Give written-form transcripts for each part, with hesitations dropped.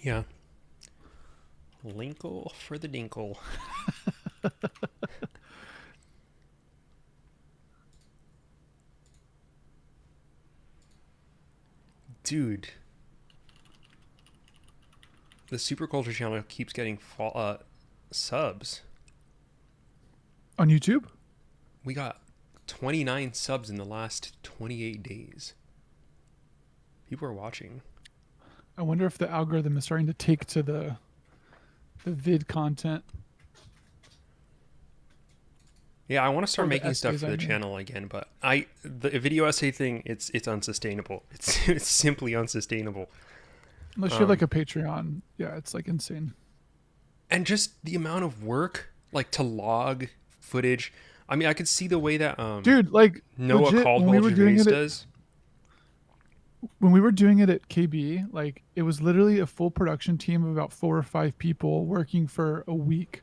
Yeah. Linkle for the dinkle. Dude, the Superculture channel keeps getting subs. On YouTube? We got 29 subs in the last 28 days. People are watching. I wonder if the algorithm is starting to take to the vid content Yeah, I want to start or the making stuff essays. for I the mean, channel again, but the video essay thing, it's unsustainable. It's simply unsustainable. unless you have like Um, a Patreon, yeah, it's like insane. and just the amount of work like to log footage. I mean, I could see the way that Dude, like Noah legit, Caldwell Gervais does. when we were doing it at KB, like it was literally a full production team of about 4 or 5 people working for a week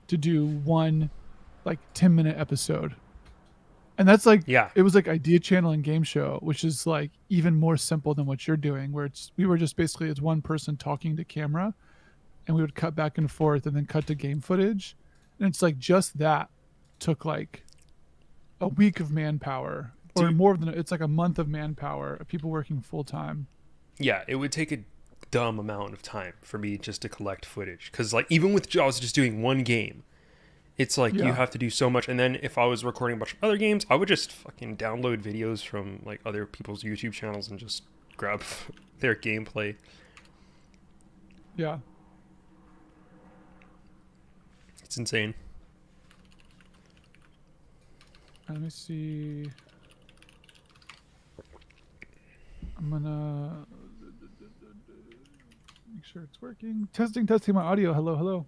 to do one like 10-minute episode. And that's like Yeah, it was like idea channel and game show, which is like even more simple than what you're doing, where we were just basically it's one person talking to camera and we would cut back and forth and then cut to game footage. And it's like just that took like a week of manpower or dude. more than it's like a month of manpower of people working full time. Yeah, it would take a dumb amount of time for me just to collect footage because like even with I was just doing one game, it's like you Yeah. have to do so much. And then if I was recording a bunch of other games, I would just fucking download videos from like other people's YouTube channels and just grab their gameplay. Yeah. It's insane. Let me see. I'm gonna make sure it's working. Testing my audio. Hello, hello.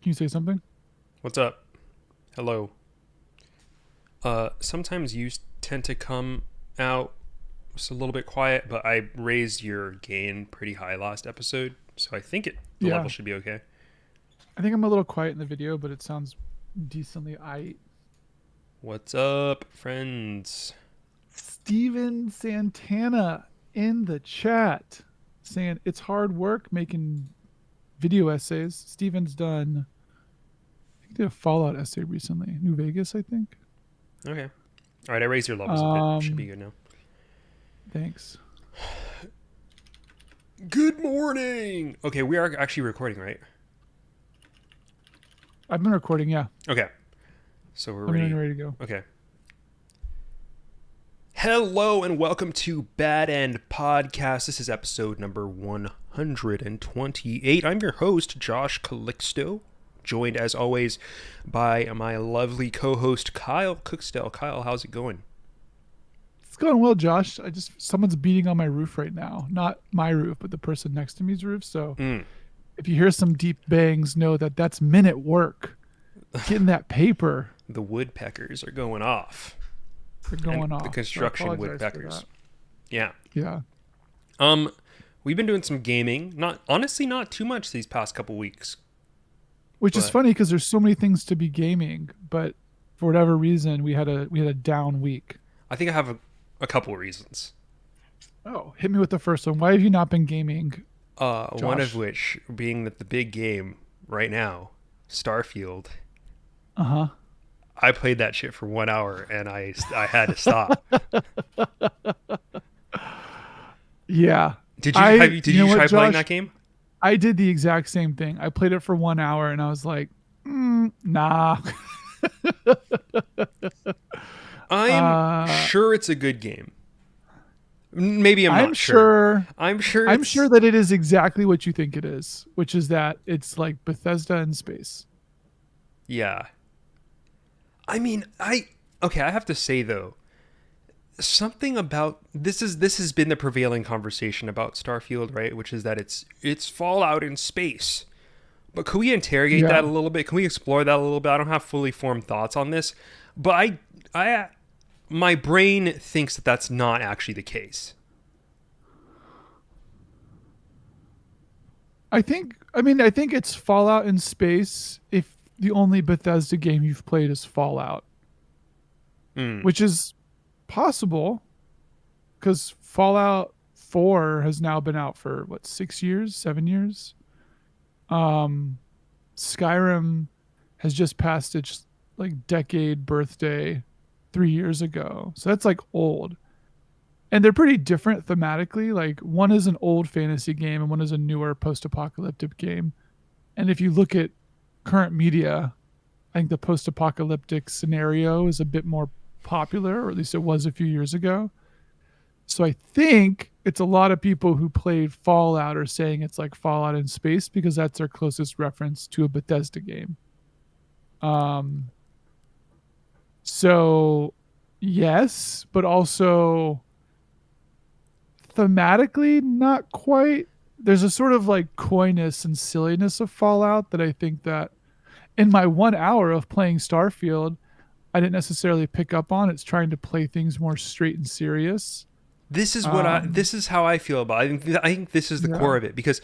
Can you say something? What's up? Hello. Sometimes you tend to come out just a little bit quiet, but I raised your gain pretty high last episode, so I think the Yeah. level should be okay. I think I'm a little quiet in the video, but it sounds decently. What's up, friends? Steven Santana in the chat saying it's hard work making video essays. Steven's done, I think, did a Fallout essay recently. New Vegas, I think. Okay. All right, I raised your levels a bit. Should be Um, good now. Thanks. Good morning. Okay, we are actually recording, right? I've been recording. Yeah, Okay. So we're I'm ready. ready to go. Okay. Hello and welcome to Bad End Podcast. This is episode number 128. I'm your host, Josh Calixto, joined as always by my lovely co-host, Kyle Cookstell. Kyle, how's it going? It's going well, Josh. Someone's beating on my roof right now. Not my roof, but the person next to me's roof. So Mm. if you hear some deep bangs, know that that's minute work. Getting that paper. The woodpeckers are going off. They're going And off. the So I construction apologize for woodpeckers. that. Yeah. Yeah. We've been doing some gaming. Not too much these past couple weeks. Which is But funny because there's so many things to be gaming, but for whatever reason, we had a down week. I think I have a couple of reasons. Oh, hit me with the first one. Why have you not been gaming, One of Josh? which being that the big game right now, Starfield. Uh huh. I played that shit for 1 hour and I had to stop. Yeah. Did you What, try playing Josh? that game? I did the exact same thing. I played it for 1 hour and I was like, nah. I'm Uh, sure it's a good game. Maybe I'm I'm not sure. sure. I'm sure I'm it's sure that it is exactly what you think it is, which is that it's like Bethesda in space. yeah. I mean, I have to say though, something about this has been the prevailing conversation about Starfield, right? Which is that it's Fallout in space. But could we interrogate that a Yeah. little bit? Can we explore that a little bit? I don't have fully formed thoughts on this, but I my brain thinks that that's not actually the case. I think it's Fallout in space if the only Bethesda game you've played is Fallout, Mm. which is Possible, because Fallout 4 has now been out for what, 6 years, 7 years. Um, Skyrim has just passed its like decade birthday 3 years ago, so that's like old. And they're pretty different thematically. Like one is an old fantasy game and one is a newer post-apocalyptic game. And if you look at current media, I think the post-apocalyptic scenario is a bit more popular, or at least it was a few years ago. So I think it's a lot of people who played Fallout are saying it's like Fallout in space because that's their closest reference to a Bethesda game. Um, so yes, but also thematically not quite. There's a sort of like coyness and silliness of Fallout that I think that in my 1 hour of playing Starfield, I didn't necessarily pick up on. It's trying to play things more straight and serious. Um, This is how I feel about it. I think this is the yeah, core of it because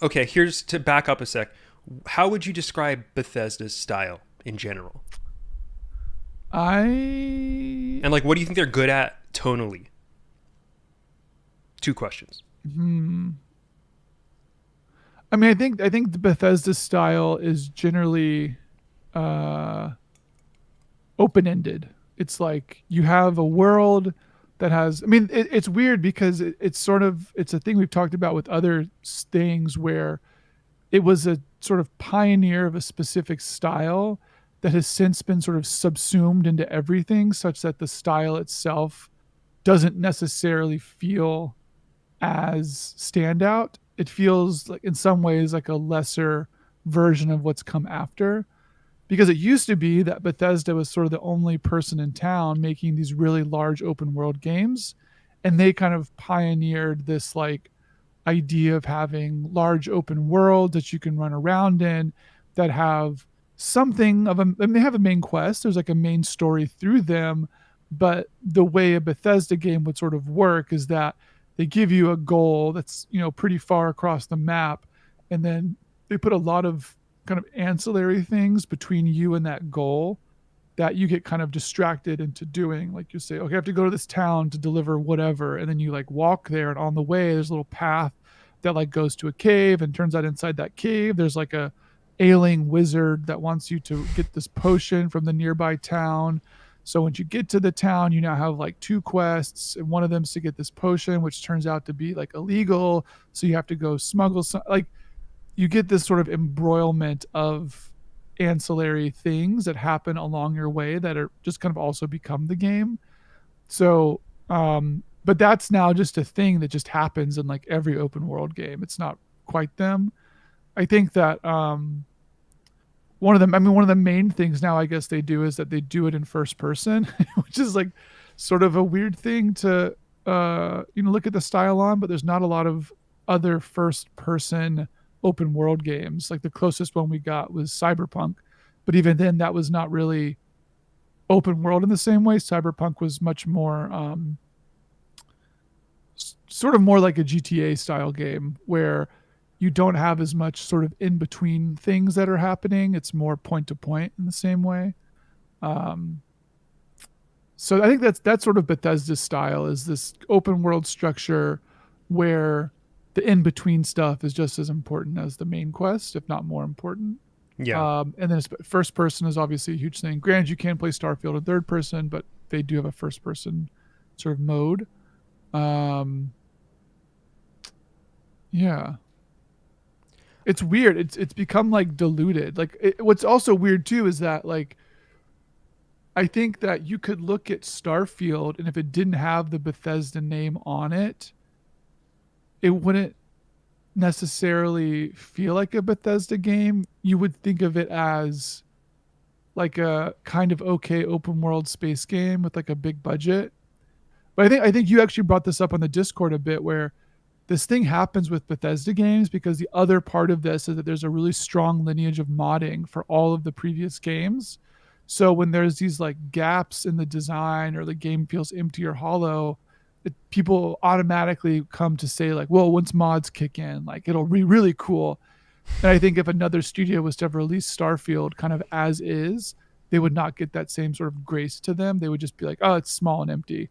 okay, here's to back up a sec. How would you describe Bethesda's style in general? I And like what do you think they're good at tonally? Two questions. hmm, I mean, I think the Bethesda style is generally uh, open ended. It's like you have a world that has. I mean, it's weird because it's sort of it's a thing we've talked about with other things where it was a sort of pioneer of a specific style that has since been sort of subsumed into everything, such that the style itself doesn't necessarily feel as standout. It feels like in some ways like a lesser version of what's come after. Because it used to be that Bethesda was sort of the only person in town making these really large open world games. And they kind of pioneered this like idea of having large open worlds that you can run around in that have something of a, I mean, they have a main quest. There's like a main story through them. But the way a Bethesda game would sort of work is that they give you a goal that's, pretty far across the map. And then they put a lot of kind of ancillary things between you and that goal that you get kind of distracted into doing. Like you say, okay, I have to go to this town to deliver whatever. And then you like walk there. And on the way, there's a little path that like goes to a cave. And turns out inside that cave, there's like a ailing wizard that wants you to get this potion from the nearby town. So once you get to the town, you now have like two quests, and one of them is to get this potion, which turns out to be like illegal. So you have to go smuggle some. Like you get this sort of embroilment of ancillary things that happen along your way that are just kind of also become the game. So, but that's now just a thing that just happens in like every open world game. It's not quite them. I think that one of the main things now I guess they do is that they do it in first person, which is like sort of a weird thing to look at the style on, but there's not a lot of other first person open world games. Like the closest one we got was Cyberpunk, but even then that was not really open world in the same way. Cyberpunk was much more sort of more like a GTA style game where you don't have as much sort of in between things that are happening. It's more point to point in the same way. Um, so I think that's sort of Bethesda's style is this open world structure where the in between stuff is just as important as the main quest, if not more important. Yeah. And then first person is obviously a huge thing. Granted, you can play Starfield in third person, but they do have a first person sort of mode. Um, yeah, it's weird. It's become like diluted. Like what's also weird too is that like I think that you could look at Starfield and if it didn't have the Bethesda name on it, it wouldn't necessarily feel like a Bethesda game. You would think of it as like a kind of okay open world space game with like a big budget. But I think you actually brought this up on the Discord a bit where this thing happens with Bethesda games because the other part of this is that there's a really strong lineage of modding for all of the previous games. So when there's these like gaps in the design or the game feels empty or hollow, people automatically come to say like, well, once mods kick in, like it'll be really cool. And I think if another studio was to have released Starfield kind of as is, they would not get that same sort of grace to them. They would just be like, oh, it's small and empty.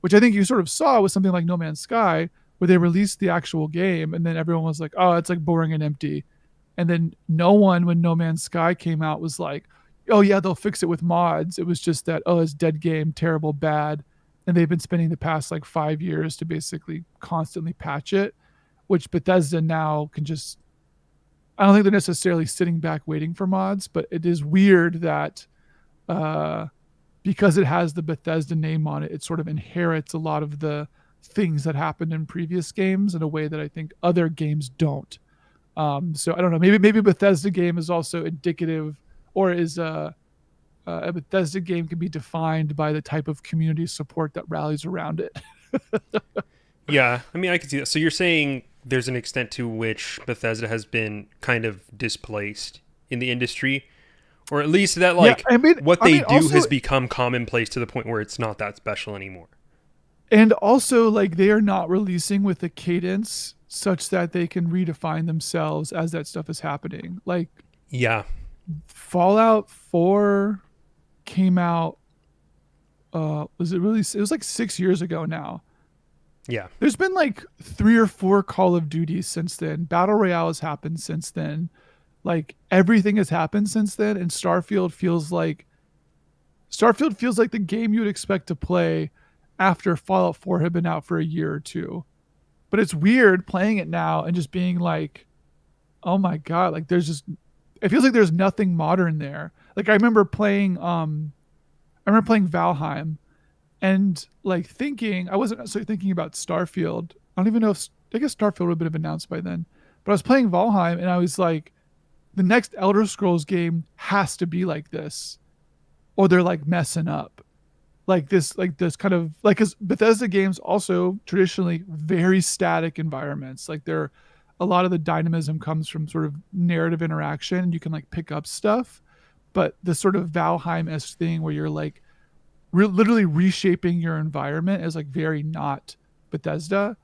which I think you sort of saw with something like No Man's Sky, where they released the actual game and then everyone was like, oh, it's like boring and empty. And then no one, when No Man's Sky came out, was like, oh yeah, they'll fix it with mods. It was just that, oh, it's dead game, terrible, bad. And they've been spending the past like 5 years to basically constantly patch it, which Bethesda now can just, I don't think they're necessarily sitting back waiting for mods, but it is weird that uh, because it has the Bethesda name on it, it sort of inherits a lot of the things that happened in previous games in a way that I think other games don't. So I don't know. Maybe Bethesda game is also indicative, or is a Bethesda game can be defined by the type of community support that rallies around it. Yeah, I mean, I can see that. So you're saying there's an extent to which Bethesda has been kind of displaced in the industry, or at least that Yeah, like what I they mean do also, has become commonplace to the point where it's not that special anymore. and also like they are not releasing with a cadence such that they can redefine themselves as that stuff is happening. Like Yeah, Fallout 4 came out, was it really, it was like 6 years ago now. yeah, There's been like 3 or 4 Call of Duties since then. Battle Royale has happened since then. Like everything has happened since then, and Starfield feels like the game you would expect to play after Fallout 4 had been out for a year or two. But it's weird playing it now and just being like, oh my god, like there's just, it feels like there's nothing modern there. Like I remember playing Valheim and like thinking, I wasn't necessarily thinking about Starfield. I don't even know if, I guess Starfield would have been announced by then. But I was playing Valheim and I was like, the next Elder Scrolls game has to be like this, or they're like messing up. Like this kind of like, because Bethesda games also traditionally very static environments. Like they're, a lot of the dynamism comes from sort of narrative interaction, and you can like pick up stuff. But the sort of Valheim esque thing where you're like literally reshaping your environment is like very not Bethesda,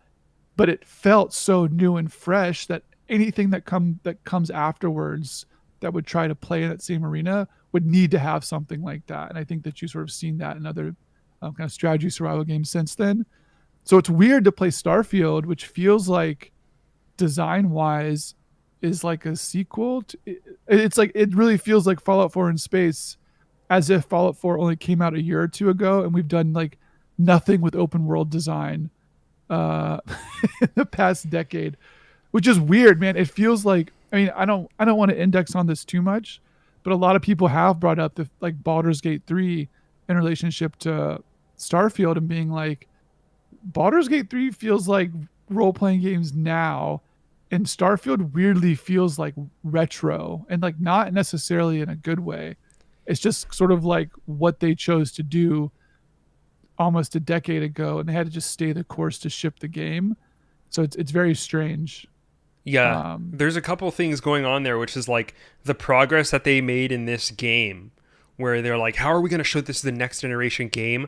but it felt so new and fresh that anything that comes afterwards that would try to play in that same arena would need to have something like that. And I think that you sort of seen that in other kind of strategy survival games since then. So it's weird to play Starfield, which feels like design wise is like a sequel. It's like it really feels like Fallout 4 in space, as if Fallout 4 only came out a year or two ago, and we've done like nothing with open world design uh, in the past decade, which is weird, man. It feels like, I mean, I don't want to index on this too much, but a lot of people have brought up the like Baldur's Gate 3 in relationship to Starfield and being like, Baldur's Gate 3 feels like role playing games now, and Starfield weirdly feels like retro, and like not necessarily in a good way. It's just sort of like what they chose to do almost a decade ago, and they had to just stay the course to ship the game. So it's very strange. yeah. Um, There's a couple things going on there, which is like the progress that they made in this game, where they're like, how are we going to show this is the next generation game?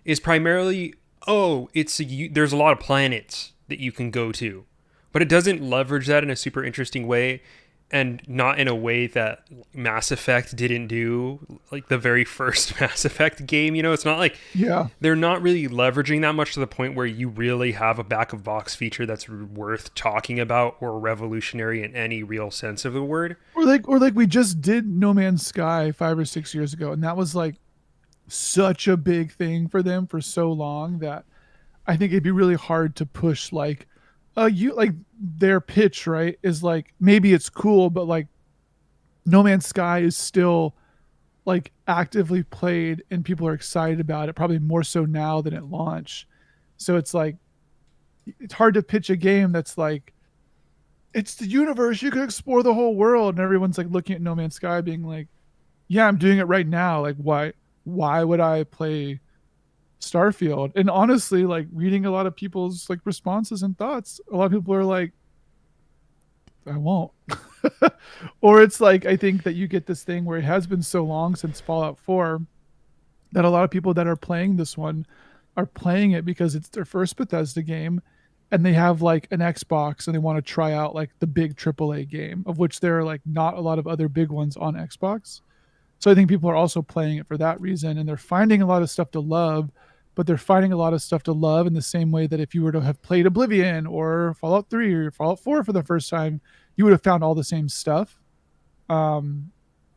Is primarily, oh, there's a lot of planets that you can go to, but it doesn't leverage that in a super interesting way, and not in a way that Mass Effect didn't do, like the very first Mass Effect game. You know, it's not like yeah, they're not really leveraging that much to the point where you really have a back of box feature that's worth talking about or revolutionary in any real sense of the word. or like we just did No Man's Sky 5 or 6 years ago, and that was like such a big thing for them for so long that I think it'd be really hard to push like you like their pitch, right? Is like maybe it's cool, but like No Man's Sky is still like actively played and people are excited about it, probably more so now than at launch. So it's like it's hard to pitch a game that's like it's the universe, you can explore the whole world, and everyone's like looking at No Man's Sky being like, yeah, I'm doing it right now. Like why would I play Starfield? And honestly, like reading a lot of people's like responses and thoughts, a lot of people are like, I won't. Or it's like I think that you get this thing where it has been so long since Fallout 4 that a lot of people that are playing this one are playing it because it's their first Bethesda game, and they have like an Xbox and they want to try out like the big AAA game, of which there are like not a lot of other big ones on Xbox. So I think people are also playing it for that reason, and they're finding a lot of stuff to love, but they're finding a lot of stuff to love in the same way that if you were to have played Oblivion or Fallout 3 or Fallout 4 for the first time, you would have found all the same stuff. Um,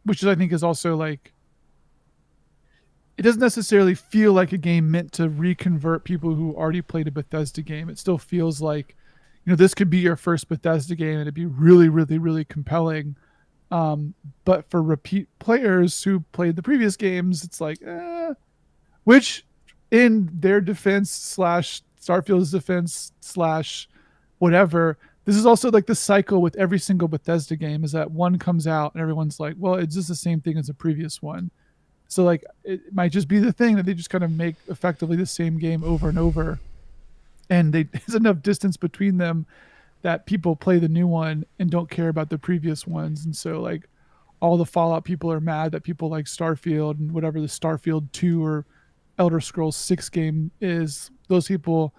which is, I think, is also like, it doesn't necessarily feel like a game meant to reconvert people who already played a Bethesda game. It still feels like, this could be your first Bethesda game and it'd be really, really, really compelling. But for repeat players who played the previous games, it's like, which in their defense slash Starfield's defense slash whatever, this is also like the cycle with every single Bethesda game is that one comes out and everyone's like, well, it's just the same thing as the previous one. So like it might just be the thing that they just kind of make effectively the same game over and over. And there's enough distance between them that people play the new one and don't care about the previous ones. And so like all the Fallout people are mad that people like Starfield and whatever the Starfield 2 or Elder Scrolls 6 game is. Those people,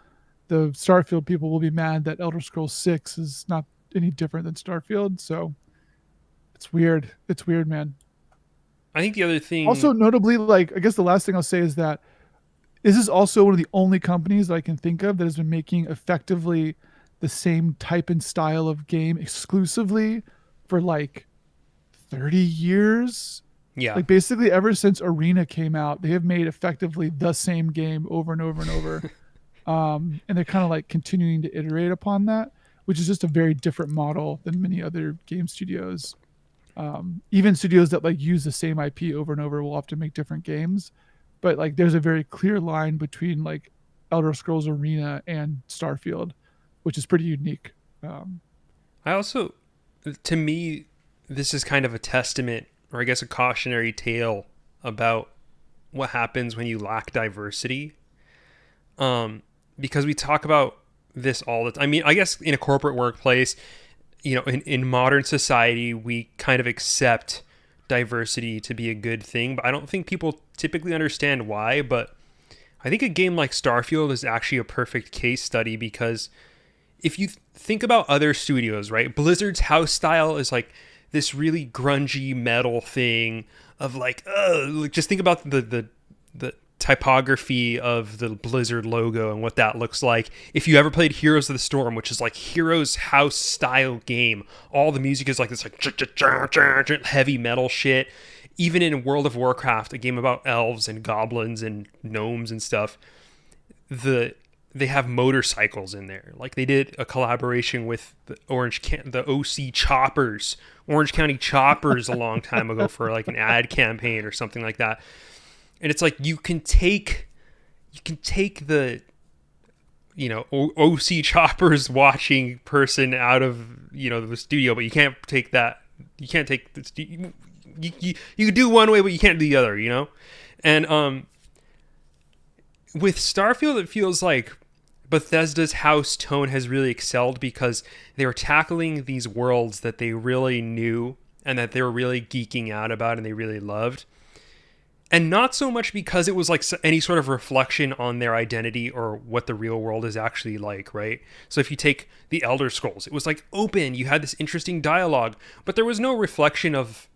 the Starfield people, will be mad that Elder Scrolls 6 is not any different than Starfield. So it's weird. It's weird, man. I think the other thing, Also, notably, like, I guess the last thing I'll say is that this is also one of the only companies that I can think of that has been making effectively the same type and style of game exclusively for like 30 years. yeah, Like basically ever since Arena came out, they have made effectively the same game over and over and over. And they're kind of like continuing to iterate upon that, which is just a very different model than many other game studios. Even studios that like use the same IP over and over will often make different games, but like there's a very clear line between like Elder Scrolls Arena and Starfield, which is pretty unique. Um, I also, to me, this is kind of a testament, or I guess a cautionary tale about what happens when you lack diversity. Because we talk about this all the time. I mean, I guess in a corporate workplace, in modern society, we kind of accept diversity to be a good thing, but I don't think people typically understand why. But I think a game like Starfield is actually a perfect case study because if you think about other studios, right? Blizzard's house style is like this really grungy metal thing of like, just think about the typography of the Blizzard logo and what that looks like. If you ever played Heroes of the Storm, which is like Heroes house style game, all the music is like this like heavy metal shit. Even in World of Warcraft, a game about elves and goblins and gnomes and stuff, they have motorcycles in there. Like they did a collaboration with the the OC Choppers, Orange County Choppers a long time ago for like an ad campaign or something like that. And it's like you can take the OC Choppers watching person out of the studio, but you can't take that. You can't take the you can do one way, but you can't do the other. And with Starfield, it feels like Bethesda's house tone has really excelled because they were tackling these worlds that they really knew and that they were really geeking out about and they really loved. And not so much because it was like any sort of reflection on their identity or what the real world is actually like, right? So if you take the Elder Scrolls, it was like open, you had this interesting dialogue, but there was no reflection of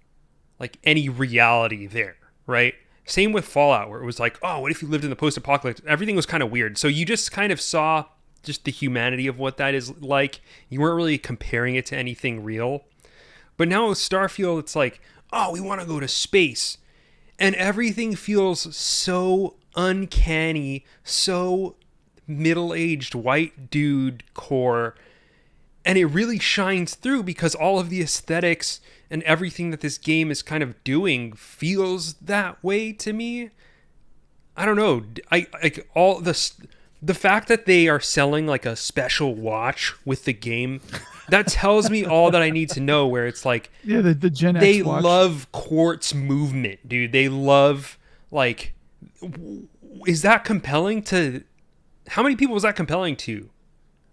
like any reality there, right? Same with Fallout, where it was like, oh, what if you lived in the post-apocalypse? Everything was kind of weird. So you just kind of saw just the humanity of what that is like. You weren't really comparing it to anything real. But now with Starfield, it's like, oh, we want to go to space. And everything feels so uncanny, so middle-aged white dude core. And it really shines through because all of the aesthetics and everything that this game is kind of doing feels that way to me. I don't know. I like all the fact that they are selling like a special watch with the game, that tells me all that I need to know, where it's like, yeah, the Gen they X watch. love quartz movement, dude. They love, like, is that compelling to, how many people was that compelling to?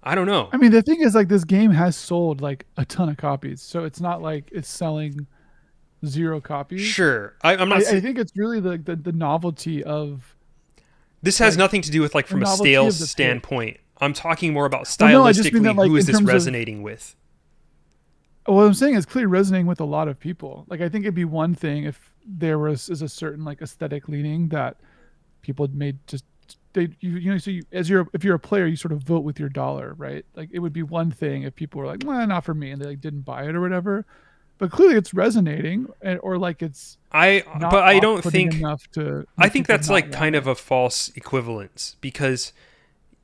I don't know. I mean, the thing is, like, this game has sold like a ton of copies, so it's not like it's selling zero copies. Sure. I'm not I think it's really the novelty of, this has like, nothing to do with like the from a novelty sales of the pick. standpoint. I'm talking more about Well, no, I just mean stylistically, that, like, who is in this terms of resonating with? what I'm saying is clearly resonating with a lot of people. Like, I think it'd be one thing if there is a certain like aesthetic leaning that people had made just so as you're if you're a player, you sort of vote with your dollar, right? Like it would be one thing if people were like, well, not for me, and they like didn't buy it or whatever. But clearly, it's resonating, or like it's not but I don't off-putting think enough to I make think people that's not like want kind of it. a false equivalence because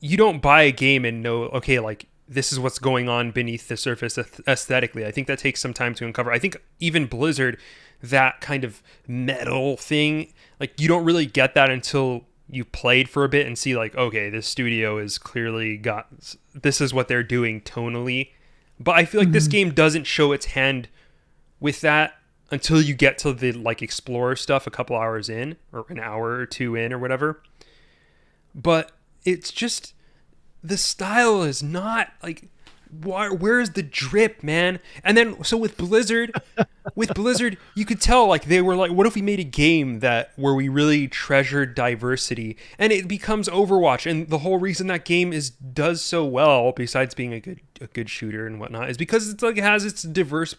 you don't buy a game and know, okay, like this is what's going on beneath the surface aesthetically. I think that takes some time to uncover. I think even Blizzard, that kind of metal thing, like you don't really get that until you played for a bit and see like, okay, this studio is clearly got, this is what they're doing tonally. But I feel like this Mm-hmm. game doesn't show its hand with that until you get to the like explorer stuff a couple hours in or an hour or two in or whatever. But it's just the style is not like, where's the drip, man? And then so with Blizzard, you could tell like they were like, what if we made a game that where we really treasured diversity, and it becomes Overwatch, and the whole reason that game is does so well, besides being a good shooter and whatnot, is because it's like it has its diverse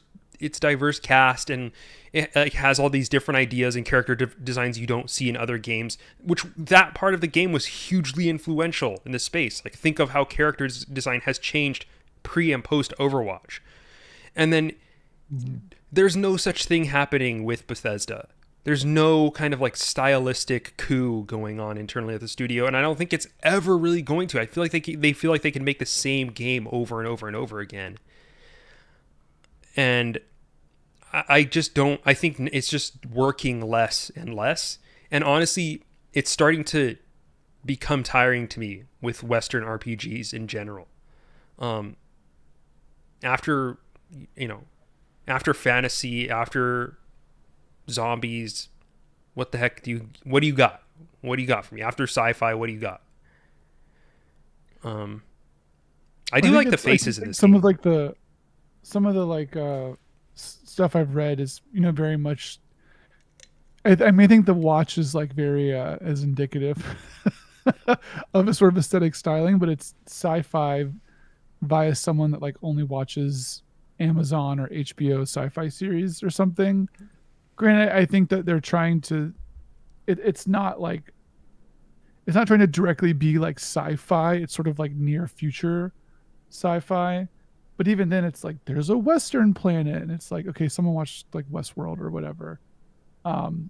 cast, and it like, has all these different ideas and character designs you don't see in other games, which that part of the game was hugely influential in the space. Like think of how character design has changed pre and post Overwatch. And then Mm-hmm. there's no such thing happening with Bethesda. There's no kind of like stylistic coup going on internally at the studio, and I don't think it's ever really going to. I feel like they feel like they can make the same game over and over and over again, and I just don't. I think it's just working less and less, and honestly, it's starting to become tiring to me with Western RPGs in general. Um, after you know, after fantasy, after zombies, what do you got? What do you got for me? After sci-fi, what do you got? Um, I I do think like the it's like faces in this some of game. like the some of the like stuff I've read is very much. I mean, I think the watch is like very as indicative of a sort of aesthetic styling, but it's sci-fi via someone that like only watches Amazon or HBO sci-fi series or something. Granted, I think that they're trying to. It's not like it's not trying to directly be like sci-fi. It's sort of like near future sci-fi. But even then, it's like there's a Western planet, and it's like okay, someone watched like Westworld or whatever. Um,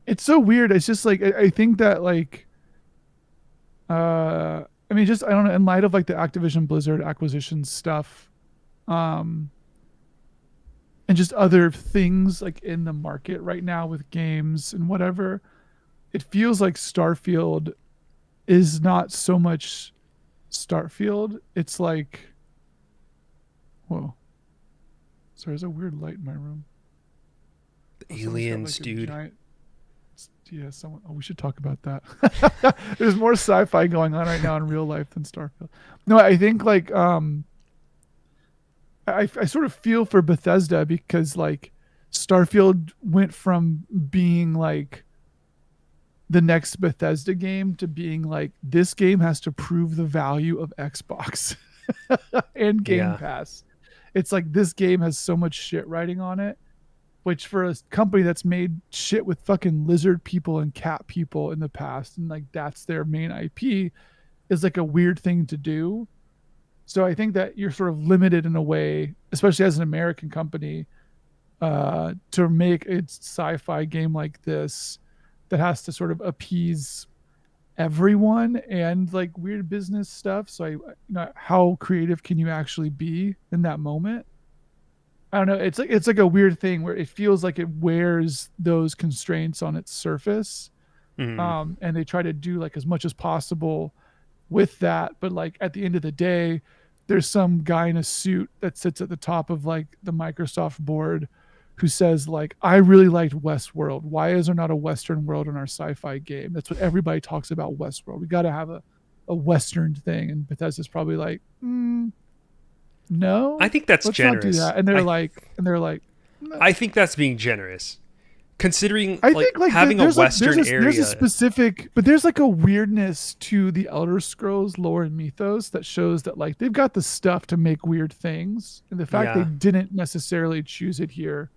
it's so weird. It's just like I think that like I mean, just I don't know. In light of like the Activision Blizzard acquisition stuff, um, and just other things like in the market right now with games and whatever, it feels like Starfield is not so much Starfield. It's like, whoa, sorry, there's a weird light in my room. Oh, someone's got Aliens, like a dude. giant. Yeah, someone. Oh, we should talk about that. There's more sci-fi going on right now in real life than Starfield. No, I think like I sort of feel for Bethesda because like Starfield went from being like the next Bethesda game to being like this game has to prove the value of Xbox and Game Yeah. Pass. It's like this game has so much shit writing on it, which for a company that's made shit with fucking lizard people and cat people in the past and like that's their main IP is like a weird thing to do. So I think that you're sort of limited in a way, especially as an American company, to make a sci-fi game like this that has to sort of appease everyone and like weird business stuff. So how creative can you actually be in that moment? I don't know. It's like a weird thing where it feels like it wears those constraints on its surface, Mm. and they try to do like as much as possible with that. But like at the end of the day, there's some guy in a suit that sits at the top of like the Microsoft board who says like, I really liked Westworld. Why is there not a Western world in our sci-fi game? That's what everybody talks about Westworld. We got to have a Western thing. And Bethesda's probably like, I no, think that's let's not do generous. that. And they're like, no. I think that's being generous, considering I like think like having a there's like Western there's a area. specific, but there's like a weirdness to the Elder Scrolls lore and mythos that shows that like they've got the stuff to make weird things, and the fact they Yeah. didn't necessarily choose it here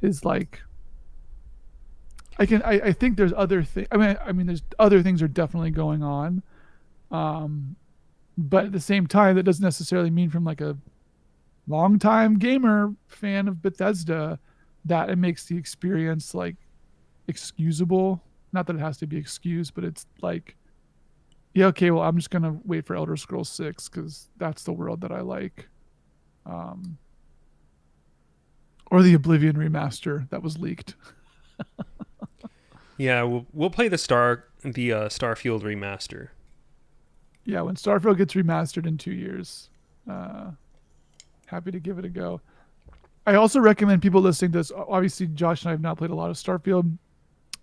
is like I think there's other things. I mean, there's other things are definitely going on. Um, but at the same time, that doesn't necessarily mean from like a longtime gamer fan of Bethesda that it makes the experience like excusable. Not that it has to be excused, but it's like, yeah, okay, well, I'm just gonna wait for Elder Scrolls 6 because that's the world that I like. Um, or the Oblivion remaster that was leaked. Yeah, we'll play the Starfield remaster. Yeah, when Starfield gets remastered in 2 years, uh, happy to give it a go. I also recommend people listening to this. Obviously, Josh and I have not played a lot of Starfield.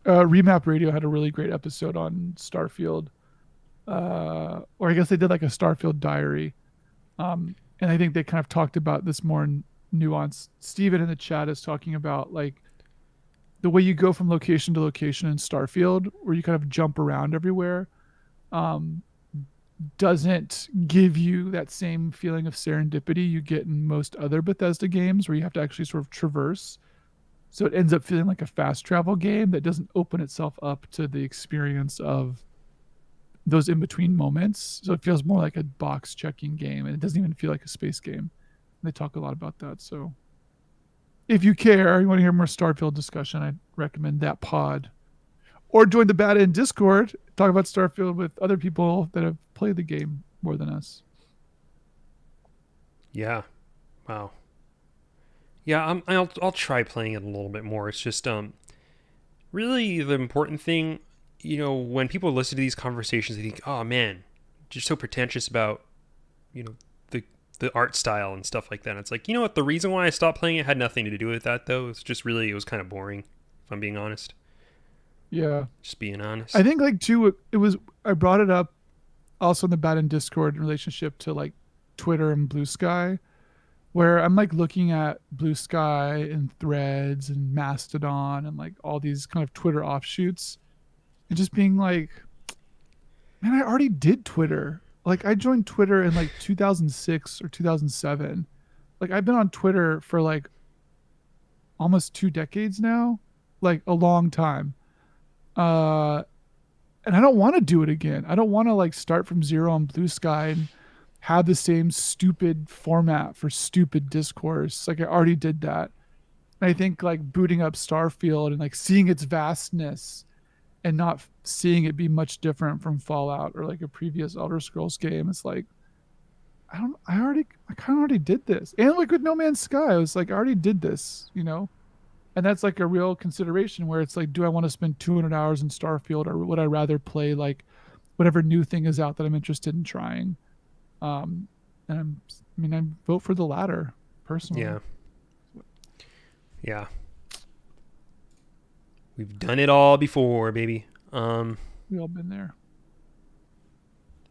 Remap Radio had a really great episode on Starfield, or I guess they did like a Starfield diary. And I think they kind of talked about this more in nuance. Steven in the chat is talking about like the way you go from location to location in Starfield, where you kind of jump around everywhere, um, doesn't give you that same feeling of serendipity you get in most other Bethesda games, where you have to actually sort of traverse. So it ends up feeling like a fast travel game that doesn't open itself up to the experience of those in between moments. So it feels more like a box checking game, and it doesn't even feel like a space game. They talk a lot about that. So if you care, you want to hear more Starfield discussion, I'd recommend that pod. Or join the Bad End Discord, talk about Starfield with other people that have played the game more than us. Yeah. Wow. Yeah, I'll try playing it a little bit more. It's just really the important thing, when people listen to these conversations, they think, "Oh man, you're so pretentious about, the art style and stuff like that." And it's like, you know what? The reason why I stopped playing it had nothing to do with that, though. It's just really, it was kind of boring, if I'm being honest. Yeah. Just being honest. I think like too, I brought it up also in the Bad and Discord in relationship to like Twitter and Blue Sky, where I'm like looking at Blue Sky and Threads and Mastodon and like all these kind of Twitter offshoots, and just being like, man, I already did Twitter. Like I joined Twitter in like 2006 or 2007. Like I've been on Twitter for like almost 2 decades now, like a long time. Uh, and I don't want to do it again. I don't want to like start from zero on Blue Sky and have the same stupid format for stupid discourse. Like I already did that. And I think like booting up Starfield and like seeing its vastness and not seeing it be much different from Fallout or like a previous Elder Scrolls game. It's like, I kind of already did this. And like with No Man's Sky, I was like, I already did this, And that's like a real consideration where it's like, do I want to spend 200 hours in Starfield, or would I rather play like whatever new thing is out that I'm interested in trying? And I vote for the latter personally. Yeah. Yeah. We've done it all before, baby. We all been there.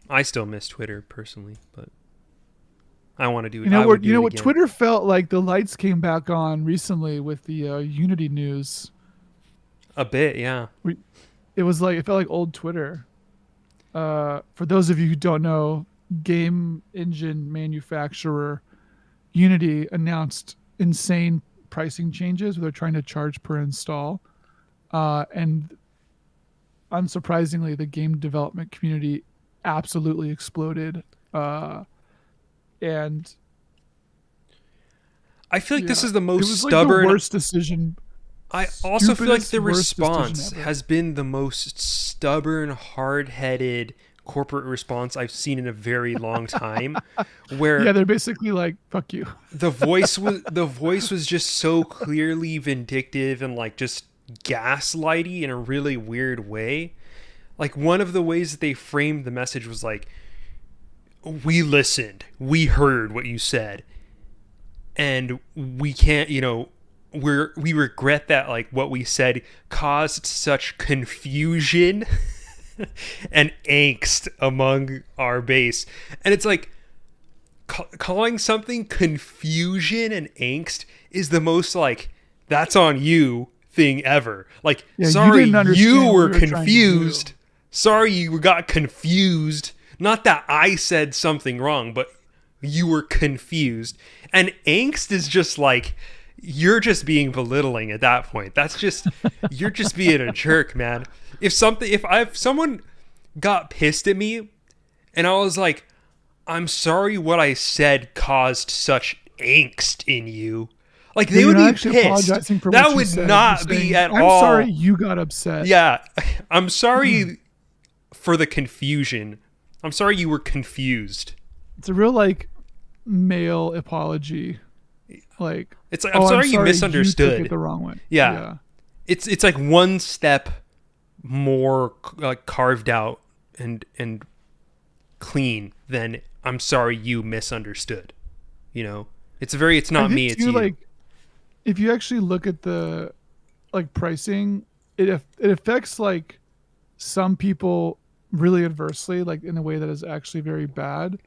I still miss Twitter personally, but I want to do it. You know what? Twitter felt like the lights came back on recently with the Unity news. A bit, yeah. It felt like old Twitter. For those of you who don't know, game engine manufacturer Unity announced insane pricing changes where they're trying to charge per install. And unsurprisingly, the game development community absolutely exploded. And I feel like this is the most like stubborn. The worst decision. I also feel like the response has been the most stubborn, hard-headed corporate response I've seen in a very long time. Where they're basically like, "Fuck you." The voice was just so clearly vindictive and like just gaslighty in a really weird way. Like one of the ways that they framed the message was like, "We listened, we heard what you said, and we can't, we regret that like what we said caused such confusion and angst among our base." And it's like calling something confusion and angst is the most like, that's on you thing ever. Like, sorry, you were confused. Sorry, you got confused. Not that I said something wrong, but you were confused. And angst is just like, you're just being belittling at that point. That's just you're just being a jerk, man. If someone got pissed at me and I was like, I'm sorry what I said caused such angst in you. Like Yeah, they you're would not be actually pissed. apologizing for That what you would said. You're not be saying, at "I'm sorry all. you got upset." Yeah, I'm sorry for the confusion. I'm sorry you were confused. It's a real like male apology. Like, It's like I'm "Oh, I'm sorry you sorry you took it misunderstood. the wrong way." Yeah, Yeah. it's like one step more like carved out and clean than I'm sorry you misunderstood. You know, it's I not think me, it's too, you. like if you actually look at the like pricing, it affects like some people really adversely, like in a way that is actually very bad.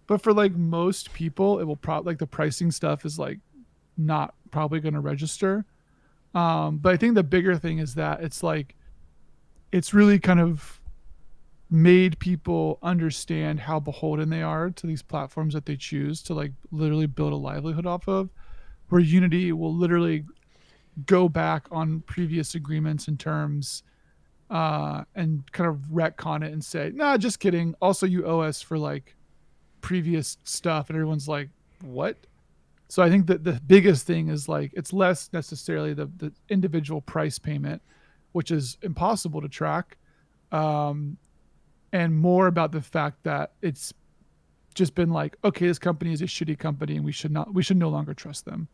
But for like most people, it will probably like the pricing stuff is like not probably going to register. But I think the bigger thing is that it's like it's really kind of made people understand how beholden they are to these platforms that they choose to like literally build a livelihood off of. Where Unity will literally go back on previous agreements and terms and kind of retcon it and say, "Nah, just kidding. Also, you owe us for like previous stuff," and everyone's like, "What?" So I think that the biggest thing is like it's less necessarily the individual price payment, which is impossible to track, um, and more about the fact that it's just been like, okay, this company is a shitty company, and we should no longer trust them.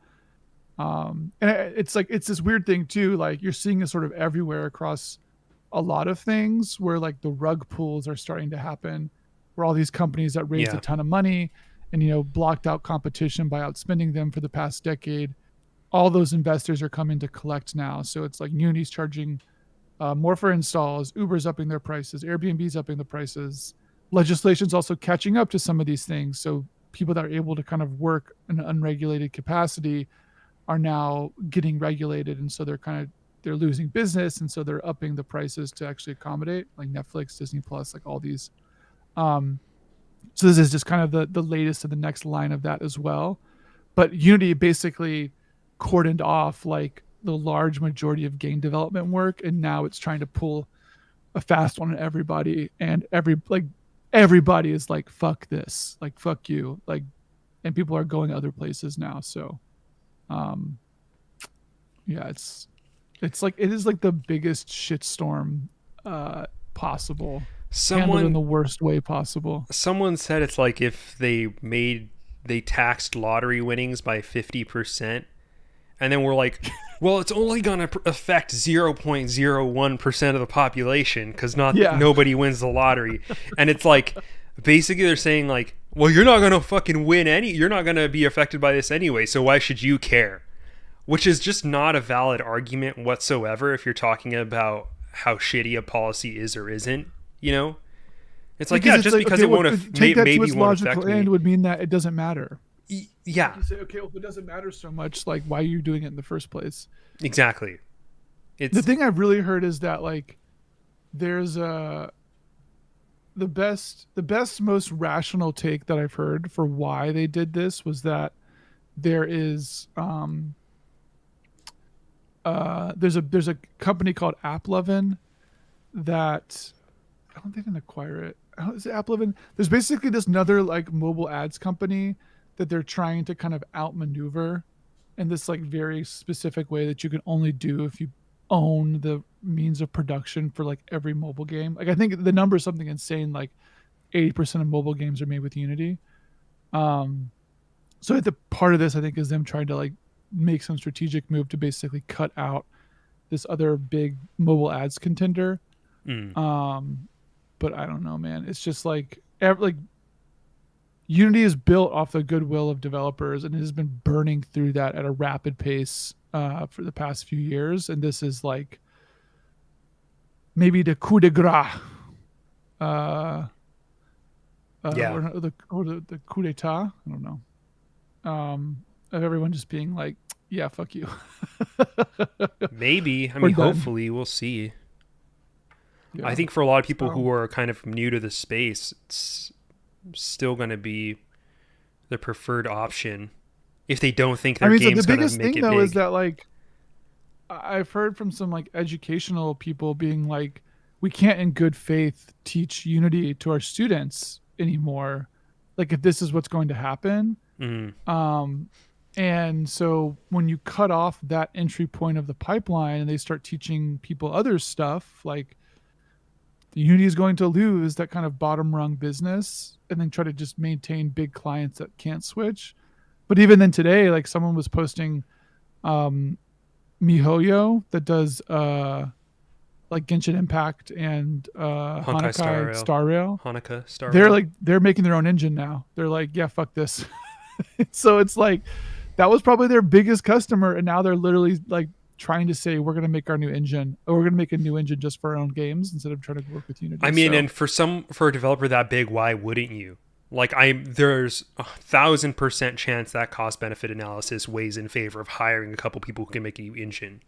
And it's like it's this weird thing too. Like you're seeing it sort of everywhere across a lot of things, where like the rug pulls are starting to happen, where all these companies that raised a Yeah. ton of money and blocked out competition by outspending them for the past decade, all those investors are coming to collect now. So it's like Unity's charging more for installs, Uber's upping their prices, Airbnb's upping the prices. Legislation's also catching up to some of these things. So people that are able to kind of work in an unregulated capacity are now getting regulated, and so they're losing business, and so they're upping the prices to actually accommodate, like Netflix, Disney Plus, like all these. Um, so this is just kind of the latest of the next line of that as well. But Unity basically cordoned off like the large majority of game development work, and now it's trying to pull a fast one on everybody, and everybody is like fuck this, like fuck you, like, and people are going other places now. So um yeah, it's like it is like the biggest shitstorm possible, handled in Someone the worst way possible. someone said it's like if they taxed lottery winnings by 50%, and then we're like, well, it's only going to affect 0.01% of the population because Yeah. nobody wins the lottery. And it's like basically they're saying like, well, you're not going to fucking you're not going to be affected by this anyway, so why should you care? Which is just not a valid argument whatsoever if you're talking about how shitty a policy is or isn't, you know? It's like, Because yeah, it's just like, because okay, it well, won't take that to maybe its won't affect logical me. end would mean that it doesn't matter. Yeah, You say, okay, well, if it doesn't matter so much, like, why are you doing it in the first place? exactly. The It's thing I've really heard is that like there's the best most rational take that I've heard for why they did this was that there is there's a company called AppLovin that I don't think they didn't acquire it. Is it AppLovin? There's basically this another like mobile ads company that they're trying to kind of outmaneuver in this like very specific way that you can only do if you own the means of production for like every mobile game. Like I think the number is something insane, like 80% of mobile games are made with Unity. Um, so at the part of this, I think, is them trying to like make some strategic move to basically cut out this other big mobile ads contender. mm, Um, but I don't know, man. It's just like like Unity is built off the goodwill of developers, and it has been burning through that at a rapid pace for the past few years. And this is like maybe the coup de grace, uh, yeah, the coup d'état. I don't know. Of everyone just being like, yeah, fuck you. maybe. I We're mean, done. hopefully, we'll see. I Yeah. think for a lot of people So who are kind of new to the space, it's still going to be the preferred option. if they don't think I their mean, so the game's gonna biggest make thing it though is big. that like I've heard from some like educational people being like, we can't in good faith teach Unity to our students anymore. Like if this is what's going to happen. Mm, Um, and so when you cut off that entry point of the pipeline and they start teaching people other stuff, like the Unity is going to lose that kind of bottom rung business and then try to just maintain big clients that can't switch. But even then today, like someone was posting um, MiHoYo that does like Genshin Impact and Honkai Star Hanakai Rail, Star Rail. Hanukkah Star They're Rail. like they're making their own engine now. They're like, yeah, fuck this. So it's like that was probably their biggest customer, and now they're literally like trying to say we're going to make our new engine, or we're going to make a new engine just for our own games instead of trying to work with I Unity. mean, So and for a developer that big, why wouldn't you? Like there's 1,000% chance that cost benefit analysis weighs in favor of hiring a couple people who can make a new engine.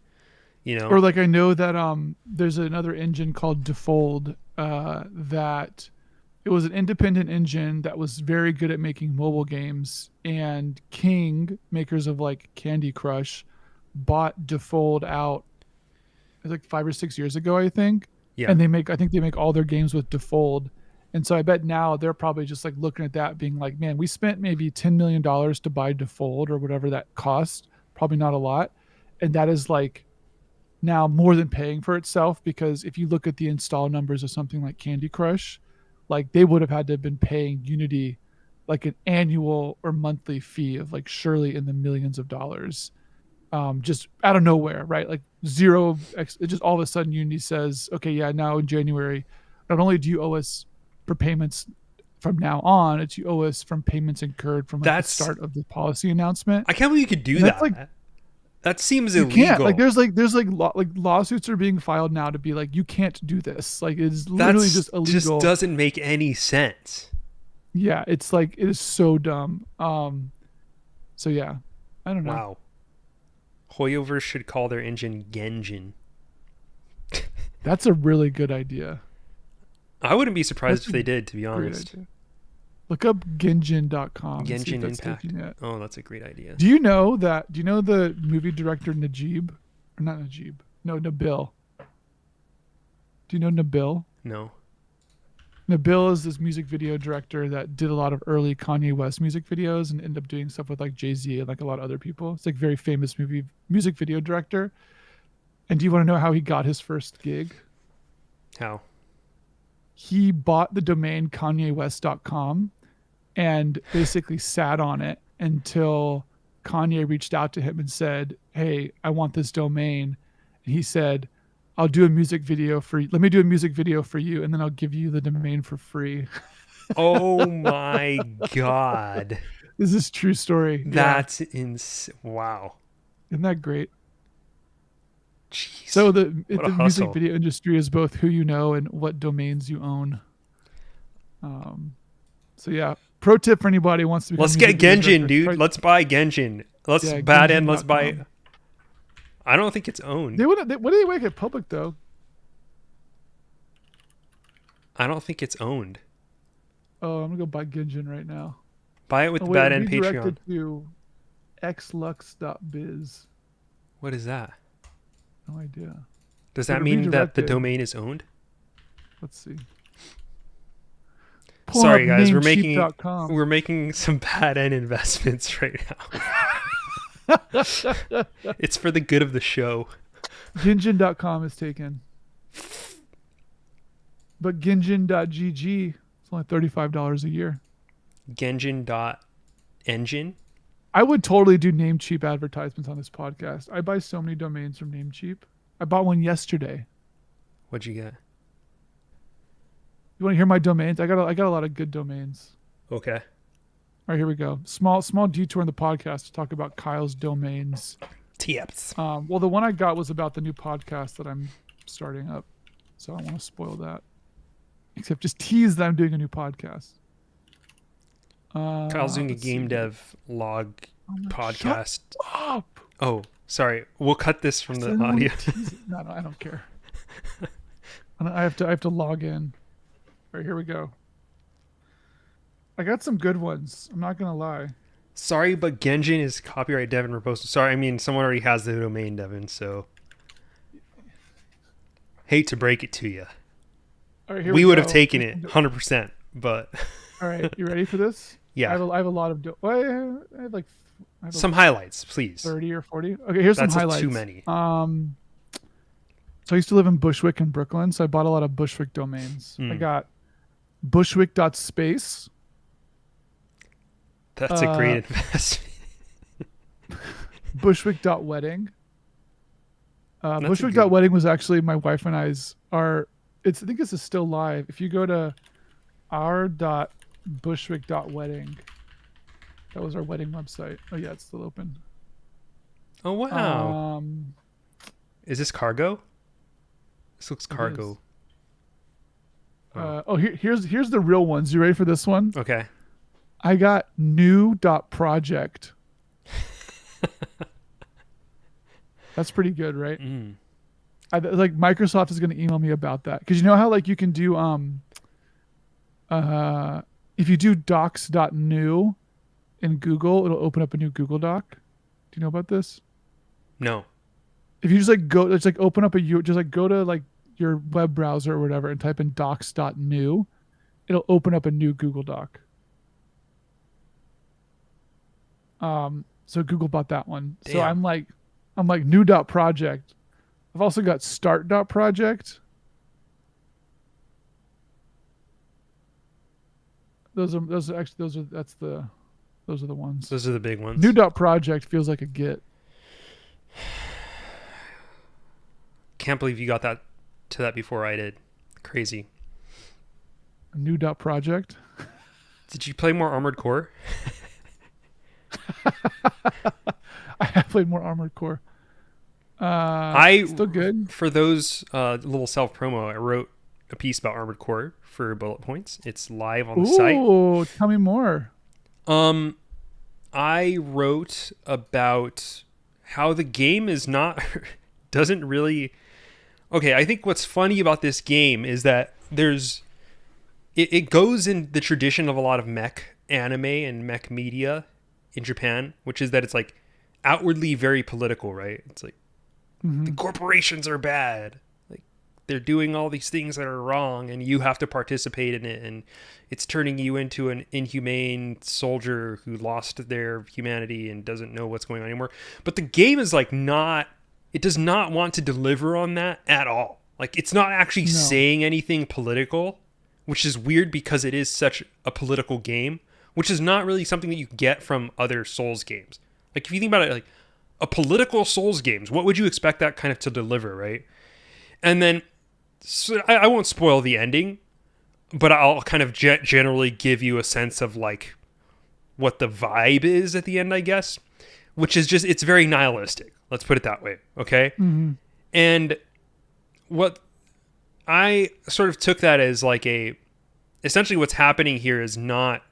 You know? or like I know that there's another engine called Defold that it was an independent engine that was very good at making mobile games, and King, makers of like Candy Crush, bought Defold out. It was like 5 or 6 years ago, I think. Yeah. And I think they make all their games with Defold. And so I bet now they're probably just like looking at that, being like, man, we spent maybe $10 million to buy Defold or whatever that cost. Probably not a lot. And that is like now more than paying for itself, because if you look at the install numbers of something like Candy Crush, like they would have had to have been paying Unity like an annual or monthly fee of like surely in the millions of dollars, just out of nowhere, right? Like zero, it just all of a sudden Unity says, okay, yeah, now in January, not only do you owe us for payments from now on, it's you owe us from payments incurred from like the That's start of the policy announcement. I can't believe you could do And that's like that. That seems you can't like illegal. like lawsuits are being filed now to be like you can't do this. Like it is literally That's just just illegal. doesn't make any sense. Yeah, it's like it is so dumb. So yeah, I don't know. Wow. Hoyoverse should call their engine Genjin. That's a really good idea. I wouldn't be surprised That's if a they did, to be great honest. idea. Look up genjin.com and see if Genjin that's Impact. taken yet. Oh, that's a great idea. Do you know that? Do you know the movie director Najib? Or not Najib. No, Nabil. Do you know Nabil? No. Nabil is this music video director that did a lot of early Kanye West music videos and ended up doing stuff with like Jay-Z and like a lot of other people. It's like very famous music video director. And do you want to know how he got his first gig? How? He bought the domain kanyewest.com and basically sat on it until Kanye reached out to him and said, "Hey, I want this domain." And he said, "I'll do a music video for you. Let me do a music video for you, and then I'll give you the domain for free." Oh my god. This is true story. Yeah. That's wow. Isn't that great? Jeez. So What a the music hustle. video industry is both who you know and what domains you own. Um, so yeah, pro tip for anybody who wants to become a Let's music get video Genjin, director, dude. try, Let's buy Genjin. Let's yeah, bad end. Let's buy. genjin.com. I don't think it's owned. They wouldn't. What do they make it public though? I don't think it's owned. Oh, I'm gonna go buy Genjin right now. Buy it with Oh the wait, bad end Patreon. redirected to xlux.biz. What is that? No idea. Does But that it mean that the redirected. domain is owned? Let's see. Pulling up Sorry, guys. namecheap.com. We're making some bad end investments right now. It's for the good of the show. Genjin.com is taken. But Genjin.gg is only $35 a year. Genjin.engine. I would totally do Namecheap advertisements on this podcast. I buy so many domains from Namecheap. I bought one yesterday. What'd you get? You want to hear my domains? I got a lot of good domains. Okay. All right, here we go. Small detour in the podcast to talk about Kyle's domains. Tips. Well, the one I got was about the new podcast that I'm starting up, so I don't want to spoil that. Except just tease that I'm doing a new podcast. Kyle's doing a Let's game see. dev log Oh my- podcast. Shut up! Oh, sorry. We'll cut this from So I the don't audio. wanna tease it. No, I don't care. I have to log in. All right, here we go. I got some good ones. I'm not gonna lie. Sorry, but Genjin is copyright Devin reposted. Sorry, I mean someone already has the domain Devin, so hate to break it to you. All right, here we We would have go. taken it 100%, but All right, you ready for this? yeah. I have a lot of. Well, I have like I have like Some highlights, please. 30 or 40. Okay, here's some That's too highlights. many. So I used to live in Bushwick in Brooklyn, so I bought a lot of Bushwick domains. I Mm, got bushwick.space, that's a great uh, investment. bushwick.wedding. That's a good. Bushwick.wedding was actually my wife and I's our it's I think this is still live. If you go to our.bushwick.wedding, that was our wedding website. Oh yeah, it's still open. Oh wow. Um Is this cargo? This looks it is. cargo. Oh, Here's the real ones. You ready for this one? okay. I got new.project. That's pretty good, right? Mm. Like Microsoft is going to email me about that because you know how like you can do if you do docs.new in Google, it'll open up a new Google Doc. Do you know about this? No. If you just like go, it's like open up just like go to like your web browser or whatever and type in docs.new, it'll open up a new Google Doc. So Google bought that one. So Damn. I'm like new.project. I've also got start.project. Those are the ones. Those are the big ones. New.project feels like a Git. Can't believe you got that to that before I did. Crazy. New.project. Did you play more Armored Core? I have played more Armored Core. I Still good. For those little self promo, I wrote a piece about Armored Core for Bullet Points. It's live on the site. Ooh, tell me more. Um, I wrote about how the game is not doesn't really. Okay, I think what's funny about this game is that it goes in the tradition of a lot of mech anime and mech media in Japan, which is that it's like outwardly very political, right? It's like the Hmm. corporations are bad. Like they're doing all these things that are wrong and you have to participate in it, and it's turning you into an inhumane soldier who lost their humanity and doesn't know what's going on anymore. But the game is like not it does not want to deliver on that at all. Like it's not actually No. saying anything political, which is weird because it is such a political game, which is not really something that you get from other Souls games. Like if you think about it, like a political Souls games, what would you expect that kind of to deliver, right? And then so I won't spoil the ending, but I'll kind of generally give you a sense of like what the vibe is at the end, I guess, which is just it's very nihilistic. Let's put it that way, okay? Hmm. And what I sort of took that as like a essentially what's happening here is not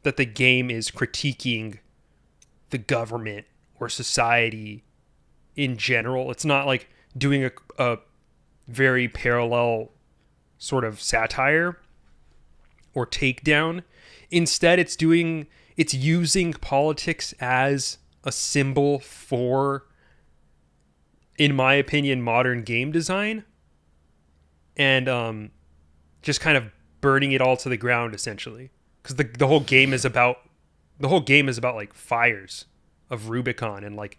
that the game is critiquing the government or society in general. It's not like doing a very parallel sort of satire or takedown. Instead, it's using politics as a symbol for, in my opinion, modern game design, and just kind of burning it all to the ground essentially. Because the whole game is about like fires of Rubicon and like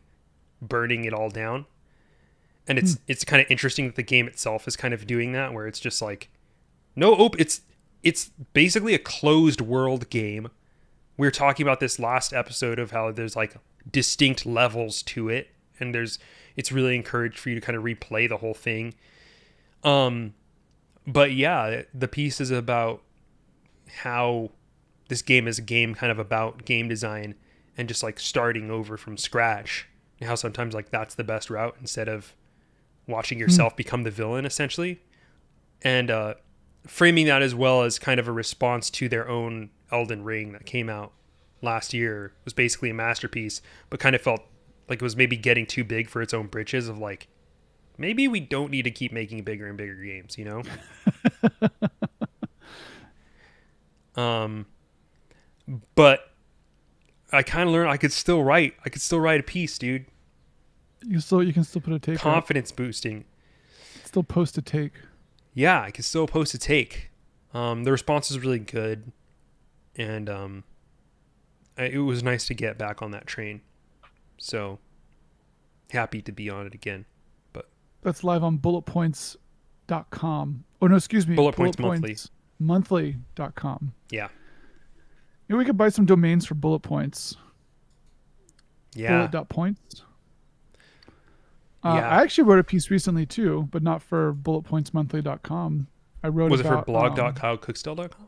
burning it all down. And it's kind of interesting that the game itself is kind of doing that, where it's just like it's basically a closed world game. We were talking about this last episode of how there's like distinct levels to it, and it's really encouraged for you to kind of replay the whole thing. But yeah, the piece is about how this game is a game kind of about game design and just like starting over from scratch, and how sometimes like that's the best route instead of watching yourself become the villain essentially, and framing that as well as kind of a response to their own Elden Ring that came out last year. It was basically a masterpiece, but kind of felt like it was maybe getting too big for its own britches, of like maybe we don't need to keep making bigger and bigger games, you know? But I kind of learned I could still write. I could still write a piece, dude. You can still put a take up. Confidence boosting. Still post a take. Yeah, I could still post a take. The response is really good, and it was nice to get back on that train. So happy to be on it again. But That's live on bulletpoints.com. Oh no, excuse me. Bullet Points Monthly. Monthly.com. Yeah. Maybe we could buy some domains for bullet points. Yeah. Bullet.points. Yeah. I actually wrote a piece recently too, but not for bulletpointsmonthly.com. I wrote Was it for about blog.kylecookstill.com?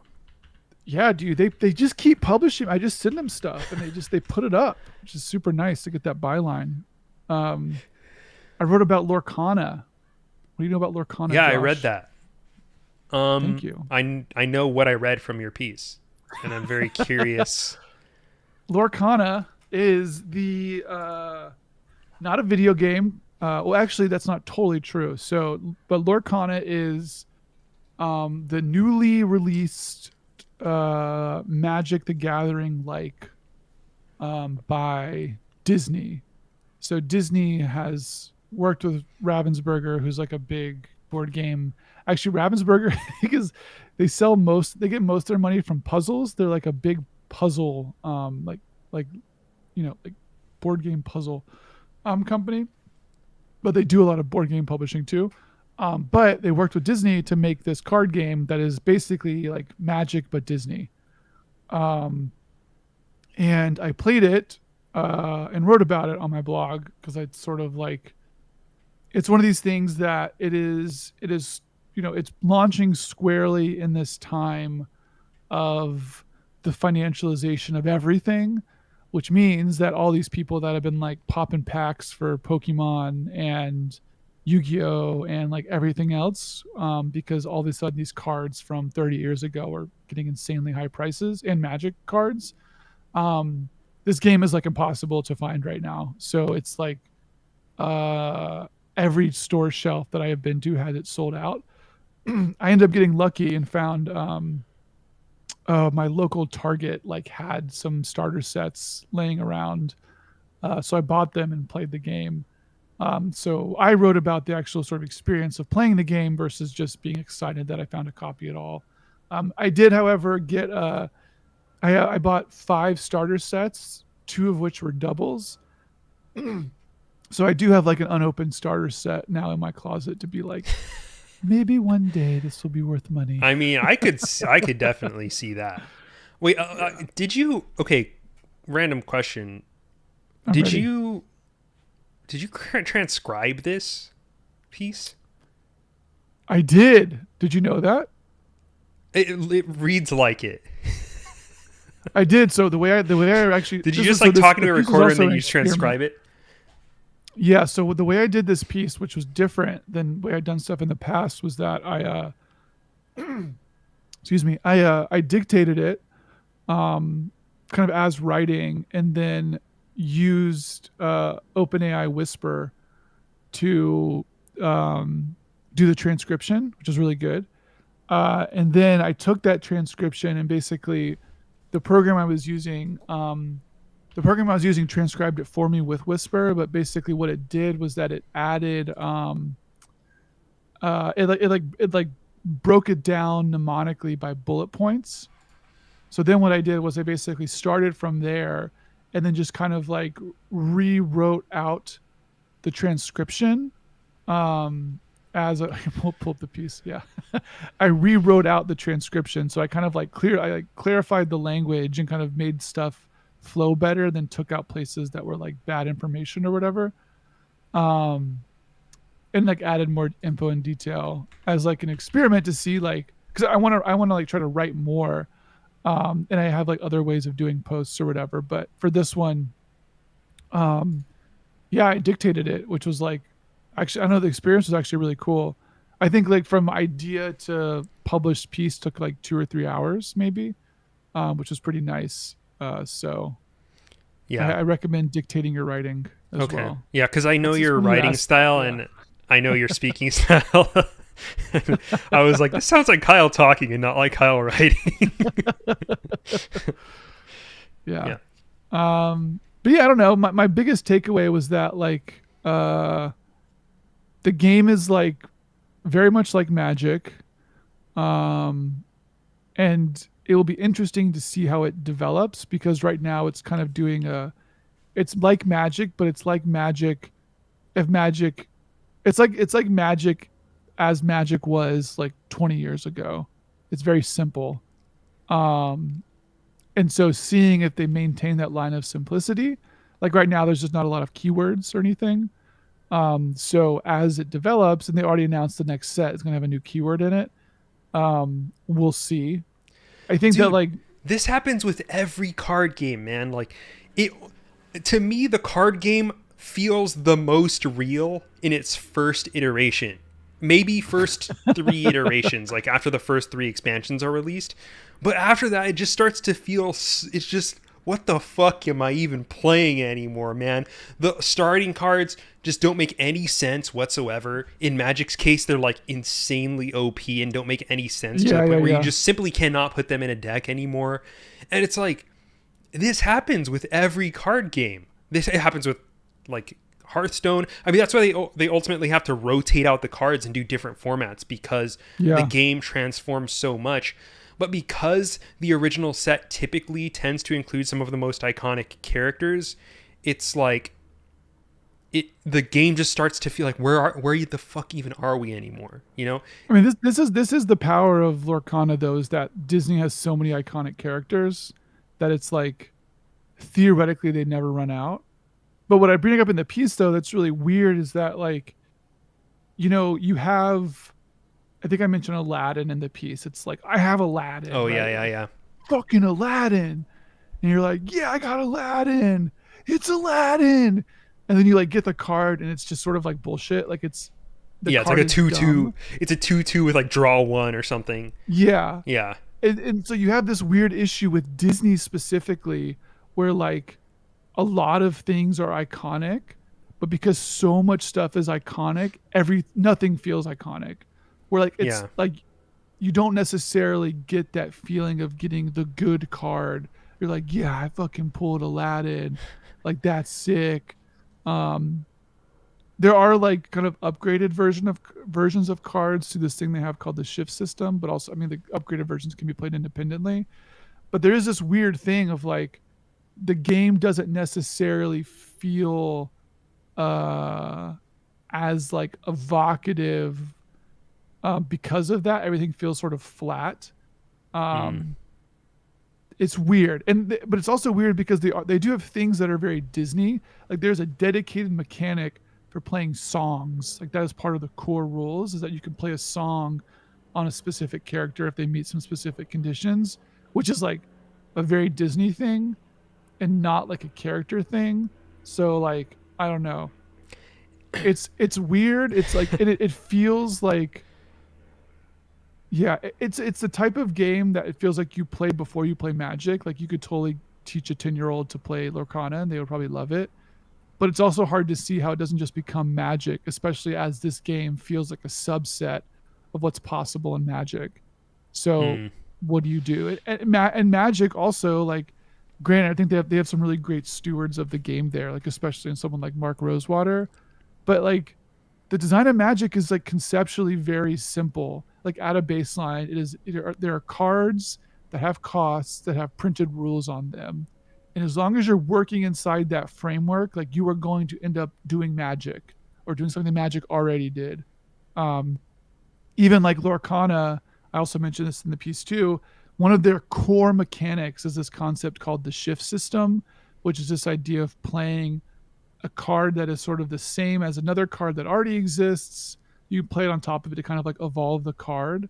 yeah, dude. They just keep publishing. I just send them stuff and they put it up, which is super nice to get that byline. I wrote about Lorcana. What do you know about Lorcana? Yeah, Josh? I read that. Thank you. I know what I read from your piece, and I'm very curious. Lorcana is the not a video game. Well, actually, that's not totally true. But Lorcana is the newly released Magic the Gathering by Disney. So Disney has worked with Ravensburger, who's like a big board game. Actually, Ravensburger, because they get most of their money from puzzles. They're like a big puzzle, like board game puzzle company. But they do a lot of board game publishing too. But they worked with Disney to make this card game that is basically like Magic but Disney. And I played it and wrote about it on my blog because I'd sort of like, it's one of these things that it is it's launching squarely in this time of the financialization of everything, which means that all these people that have been like popping packs for Pokemon and Yu-Gi-Oh and like everything else, because all of a sudden these cards from 30 years ago are getting insanely high prices, and Magic cards. This game is like impossible to find right now. So it's like every store shelf that I have been to had it sold out. I ended up getting lucky and found my local Target like had some starter sets laying around. So I bought them and played the game. So I wrote about the actual sort of experience of playing the game versus just being excited that I found a copy at all. I did, however, get I bought 5 starter sets, 2 of which were doubles. So I do have like an unopened starter set now in my closet to be like, maybe one day this will be worth money. I mean, I could definitely see that. Wait, did you? Okay, random question. I'm Did ready. you transcribe this piece? I did. Did you know that? It reads like it. I did. So the way I actually Did you just like talk to a recorder and then you just transcribe it? Yeah. So the way I did this piece, which was different than the way I'd done stuff in the past, was that I excuse me, I dictated it, kind of as writing, and then used OpenAI Whisper to do the transcription, which was really good. And then I took that transcription and basically the program I was using transcribed it for me with Whisper. But basically what it did was that it added it broke it down mnemonically by bullet points. So then what I did was I basically started from there and then just kind of like rewrote out the transcription as a we'll pull up the piece. Yeah. I rewrote out the transcription. So I kind of like clarified the language and kind of made stuff flow better, then took out places that were like bad information or whatever. And like added more info and detail as like an experiment to see like, cause I want to like try to write more. And I have like other ways of doing posts or whatever. But for this one, yeah, I dictated it, which was like, actually, I know the experience was actually really cool. I think like from idea to published piece took like 2 or 3 hours maybe, which was pretty nice. So Yeah. I recommend dictating your writing as well. Yeah, because I know That's your just when you writing ask- style yeah. and I know your speaking style. I was like, this sounds like Kyle talking and not like Kyle writing. Yeah. Yeah. But yeah, I don't know. My biggest takeaway was that like the game is like very much like Magic. Um and it will be interesting to see how it develops because right now it's kind of doing a it's like Magic, but it's like Magic if Magic it's like Magic as Magic was like 20 years ago. It's very simple. Um and so seeing if they maintain that line of simplicity, like right now there's just not a lot of keywords or anything. So as it develops, and they already announced the next set is going to have a new keyword in it. We'll see. I think that Dude, like this happens with every card game, man. Like it to me the card game feels the most real in its first iteration. Maybe first 3 iterations, like after the first 3 expansions are released. But after that it just starts to feel it's just what the fuck am I even playing anymore, man? The starting cards just don't make any sense whatsoever. In Magic's case, they're like insanely OP and don't make any sense to the yeah, yeah, point where you yeah. just simply cannot put them in a deck anymore. And it's like this happens with every card game. This it happens with like Hearthstone. I mean, that's why they ultimately have to rotate out the cards and do different formats because the Yeah. game transforms so much. But because the original set typically tends to include some of the most iconic characters, it's like the game just starts to feel like where the fuck even are we anymore? You know? I mean this is the power of Lorcana though, is that Disney has so many iconic characters that it's like theoretically they never run out. But what I bring up in the piece though that's really weird is that like, you have I think I mentioned Aladdin in the piece. It's like I have Aladdin, Oh yeah, right? yeah, Like yeah. fucking Aladdin. And you're like, yeah, I got Aladdin. It's Aladdin. And then you like get the card and it's just sort of like bullshit. Like the Yeah, it's like card a is 2/2. dumb. It's a 2/2 with like draw one or something. Yeah. Yeah. And so you have this weird issue with Disney specifically where like a lot of things are iconic, but because so much stuff is iconic, every nothing feels iconic. Where like it's Yeah. like you don't necessarily get that feeling of getting the good card. You're like, yeah, I fucking pulled Aladdin. Like that's sick. Um there are like kind of upgraded versions of cards to this thing they have called the shift system, but also I mean the upgraded versions can be played independently. But there is this weird thing of like the game doesn't necessarily feel uh as like evocative because of that. Everything feels sort of flat. Mm. um it's weird, but it's also weird because they do have things that are very Disney. Like there's a dedicated mechanic for playing songs. Like that is part of the core rules, is that you can play a song on a specific character if they meet some specific conditions, which is like a very Disney thing and not like a character thing. So like I don't know. It's weird. It's like it feels like, yeah, it's the type of game that it feels like you play before you play Magic. Like you could totally teach a 10-year-old to play Lorcana and they would probably love it. But it's also hard to see how it doesn't just become Magic, especially as this game feels like a subset of what's possible in Magic. So Mm. what do you do? And Magic also, like, granted, I think they have some really great stewards of the game there, like especially in someone like Mark Rosewater. But like the design of Magic is like conceptually very simple. Like at a baseline, there are cards that have costs that have printed rules on them. And as long as you're working inside that framework, like you are going to end up doing Magic or doing something Magic already did. Um, Even like Lorcana, I also mentioned this in the piece too. One of their core mechanics is this concept called the shift system, which is this idea of playing a card that is sort of the same as another card that already exists. You play it on top of it to kind of like evolve the card.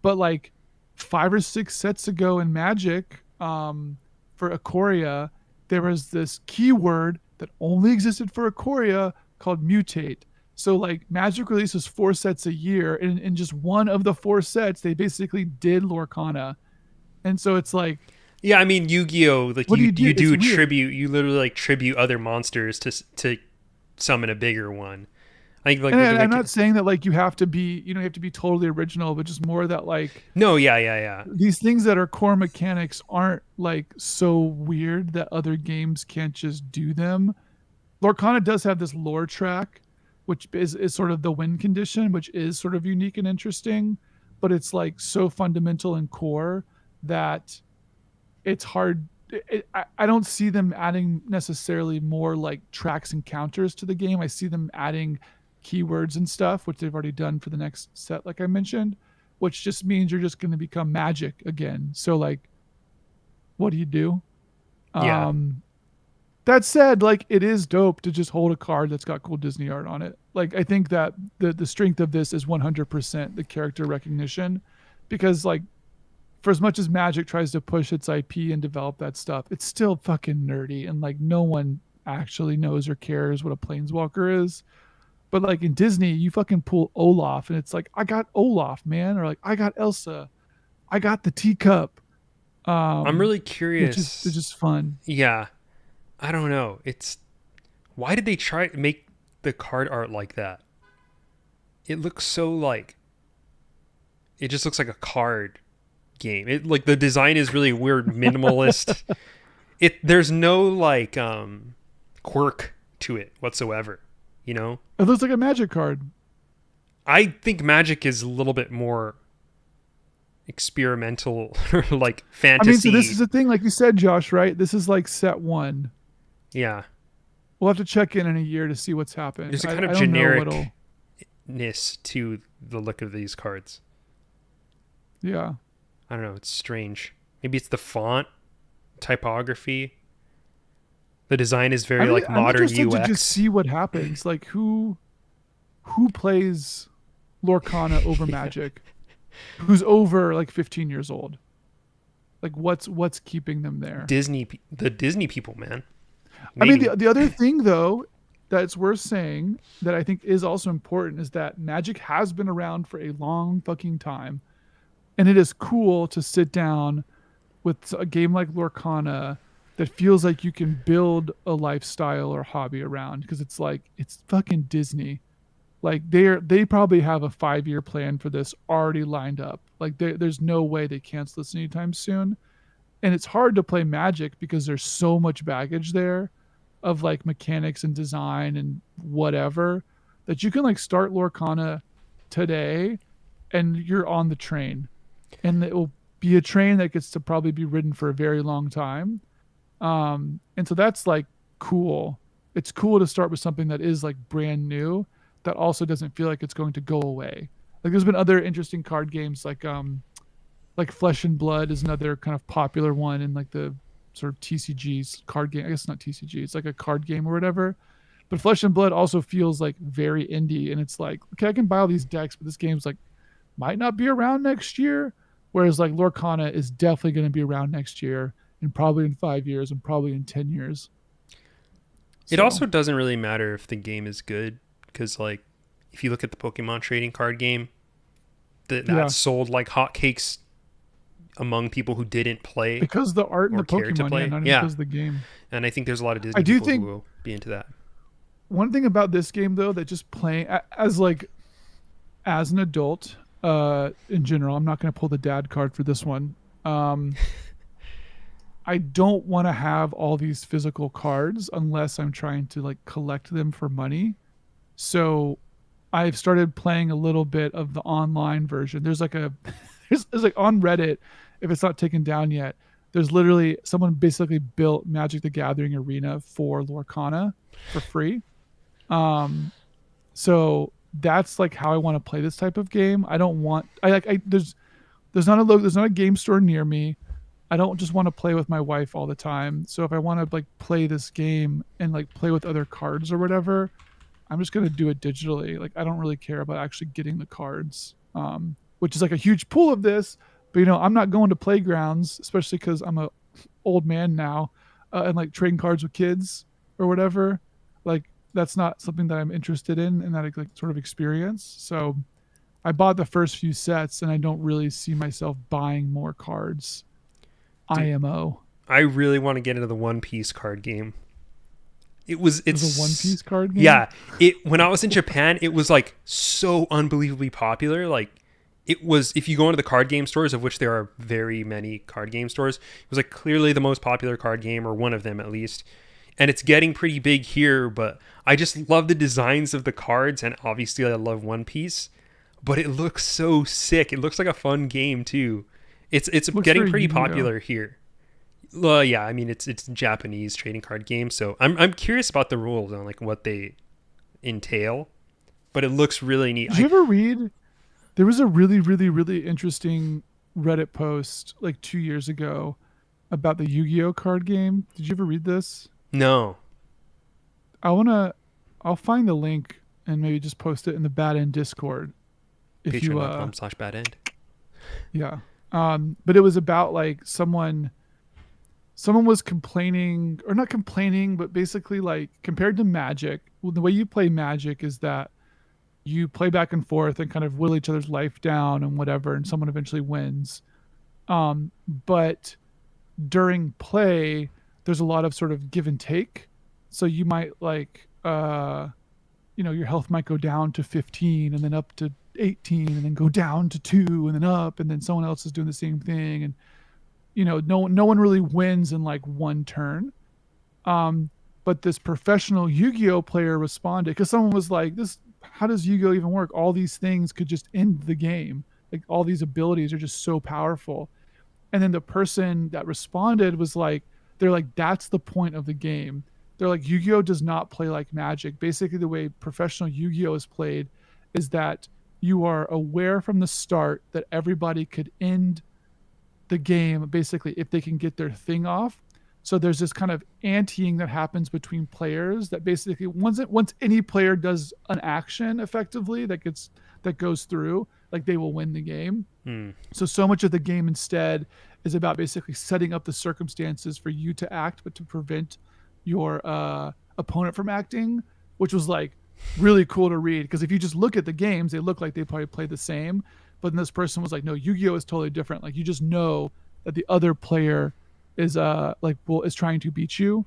But like 5 or 6 sets ago in Magic, for Ikoria, there was this keyword that only existed for Ikoria called mutate. So like Magic releases 4 sets a year, and in just one of the 4 sets, they basically did Lorcana. And so it's like, Yeah, I mean Yu-Gi-Oh, like what do you you do? you It's do weird. tribute, you literally like tribute other monsters to summon a bigger one. like And with the I'm not saying that like you have to be, you have to be totally original, but just more that like No, yeah, yeah, yeah. these things that are core mechanics aren't like so weird that other games can't just do them. Lorcana does have this lore track, which is sort of the win condition, which is sort of unique and interesting, but it's like so fundamental and core that it's hard. I don't see them adding necessarily more like tracks and counters to the game. I see them adding keywords and stuff, which they've already done for the next set, like I mentioned, which just means you're just going to become magic again. So, like, what do you do? Yeah. Um, that said, like, it is dope to just hold a card that's got cool Disney art on it. Like, I think that the strength of this is 100% the character recognition, because like for as much as Magic tries to push its IP and develop that stuff, it's still fucking nerdy and like no one actually knows or cares what a planeswalker is. But like in Disney, you fucking pull Olaf and it's like, I got Olaf, man, or like I got Elsa, I got the teacup. I'm Um, really it's curious. just fun. Yeah. I don't know. It's why did they try to make the card art like that? It looks so like it just looks like a card game. It like the design is really weird, minimalist. It there's no like quirk to it whatsoever, you know? It looks like a Magic card. I think Magic is a little bit more experimental or like I mean, so this fantasy. is the thing, like you said, Josh, right? This is like set one. Yeah. We'll have to check in a year to see what's happened. There's a kind of I don't know what'll. genericness to the look of these cards. Yeah. I don't know, it's strange. Maybe it's the font, typography. The design is very like I'm modern interested to just UX. see what happens. Like who plays Lorcana over Yeah. Magic? Who's over like 15 years old? Like what's keeping them there? The Disney people, man. I mean, Maybe. the other thing though that's worth saying that I think is also important is that Magic has been around for a long fucking time, and it is cool to sit down with a game like Lorcana that feels like you can build a lifestyle or hobby around because it's like it's fucking Disney. Like they probably have a 5 year plan for this already lined up. Like there's no way they cancel this anytime soon. And it's hard to play Magic because there's so much baggage there of like mechanics and design and whatever that you can like start Lorcana today and you're on the train, and it will be a train that gets to probably be ridden for a very long time. And so that's like cool. It's cool to start with something that is like brand new that also doesn't feel like it's going to go away. Like there's been other interesting card games like Flesh and Blood is another kind of popular one in like the sort of TCG's card game. I guess it's not TCG. It's like a card game or whatever. But Flesh and Blood also feels like very indie, and it's like okay, I can buy all these decks, but this game's like might not be around next year. Whereas like Lorcana is definitely going to be around next year, and probably in 5 years, and probably in 10 years. It So also doesn't really matter if the game is good because, like, if you look at the Pokemon trading card game, that yeah, sold like hotcakes among people who didn't play because the art and or the care to Pokemon, yeah, play. not even Yeah, because of the game. and I think there's a lot of I Disney do people who think will be into that. one thing about this game though that just playing as like as an adult in general, I'm not going to pull the dad card for this one. um I don't want to have all these physical cards unless I'm trying to like collect them for money. So I've started playing a little bit of the online version. There's like a there's like on Reddit, if it's not taken down yet, there's literally someone basically built Magic the Gathering arena for Lorcana for free. Um, so that's like how I want to play this type of game. I don't want I like I there's not a game store near me. I don't just want to play with my wife all the time. So if I want to like play this game and like play with other cards or whatever, I'm just gonna do it digitally. Like I don't really care about actually getting the cards, which is like a huge pool of this. But I'm not going to playgrounds, especially because I'm a old man now, and like trading cards with kids or whatever. Like that's not something that I'm interested in that like sort of experience. So I bought the first few sets, and I don't really see myself buying more cards. Dude, IMO. I really want to get into the One Piece card game. It was a One It's Piece card game. yeah. It when I was in Japan, it was like so unbelievably popular. Like it was if you go into the card game stores, of which there are very many card game stores, it was like clearly the most popular card game or one of them at least. And it's getting pretty big here, but I just love the designs of the cards and obviously I love One Piece, but it looks so sick. It looks like a fun game too. It's Looks getting very pretty Yu-Gi-Oh. popular here. Well, yeah, I mean it's Japanese trading card game, so I'm curious about the rules and like what they entail, but it looks really neat. Did you ever read? There was a really, really, really interesting Reddit post like 2 years ago about the Yu-Gi-Oh card game. Did you ever read this? No, I wanna, I'll find the link and maybe just post it in the Bad End Discord. If you, patreon.com/bad end. yeah. But it was about like someone was complaining or not complaining, but basically like compared to Magic, well, the way you play Magic is that you play back and forth and kind of will each other's life down and whatever, and someone eventually wins. But during play, there's a lot of sort of give and take. So you might like, your health might go down to 15 and then up to 18 and then go down to 2 and then up, and then someone else is doing the same thing. And, no one really wins in like one turn. But this professional Yu-Gi-Oh player responded because someone was like, "This, how does Yu-Gi-Oh even work? All these things could just end the game. Like all these abilities are just so powerful." And then the person that responded was like, "They're like, that's the point of the game. They're like, Yu-Gi-Oh does not play like Magic. Basically, the way professional Yu-Gi-Oh is played is that you are aware from the start that everybody could end the game basically if they can get their thing off. So there's this kind of anteing that happens between players that basically once any player does an action effectively that goes through, like they will win the game. Hmm. So much of the game instead is about basically setting up the circumstances for you to act, but to prevent your opponent from acting, which was like really cool to read. Because if you just look at the games, they look like they probably play the same. But then this person was like, no, Yu-Gi-Oh is totally different. Like you just know that the other player is trying to beat you,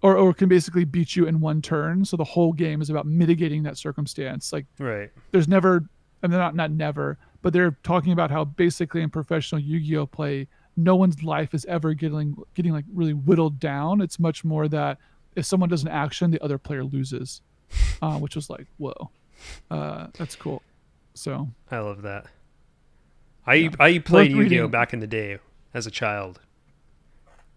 or can basically beat you in one turn. So the whole game is about mitigating that circumstance. Like Right. there's never, I mean, not never, but they're talking about how basically in professional Yu-Gi-Oh play, no one's life is ever getting like really whittled down. It's much more that if someone does an action, the other player loses, which was like, whoa, that's cool. So I love that. yeah, I played worth Yu-Gi-Oh reading. back in the day as a child,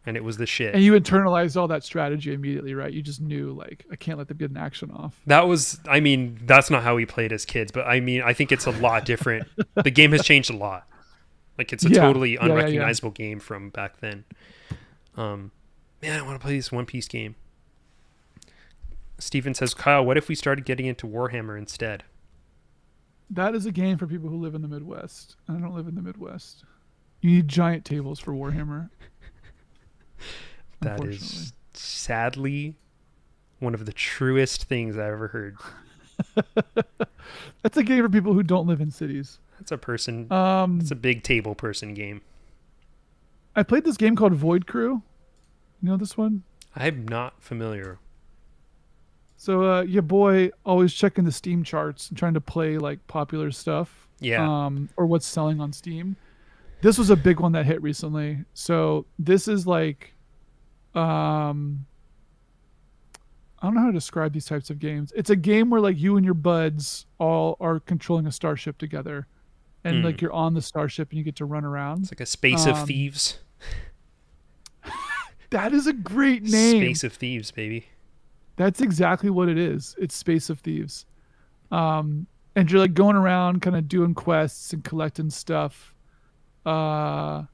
and it was the shit. And you internalized all that strategy immediately, right? You just knew like I can't let them get an action off. That was, I mean, that's not how we played as kids, but I mean, I think it's a lot different. The game has changed a lot. Like it's a Yeah, totally yeah. unrecognizable game from back then. Man, I want to play this One Piece game. Steven says, Kyle, what if we started getting into Warhammer instead? That is a game for people who live in the Midwest. I don't live in the Midwest. You need giant tables for Warhammer. That is sadly one of the truest things I've ever heard. That's a game for people who don't live in cities. That's a person, it's a Um, big table person game. I played this game called Void Crew. You know this one? I'm not familiar. So your boy always checking the Steam charts and trying to play like popular stuff, Yeah. or what's selling on Steam. This was a big one that hit recently. So this is like, um, I don't know how to describe these types of games. It's a game where like you and your buds all are controlling a starship together, and Hmm. like you're on the starship and you get to run It's around. like a Space of Um, Thieves. that is a great name. Space of Thieves, baby. That's exactly what it is. It's Space of Thieves. And you're like going around kind of doing quests and collecting stuff. Uh,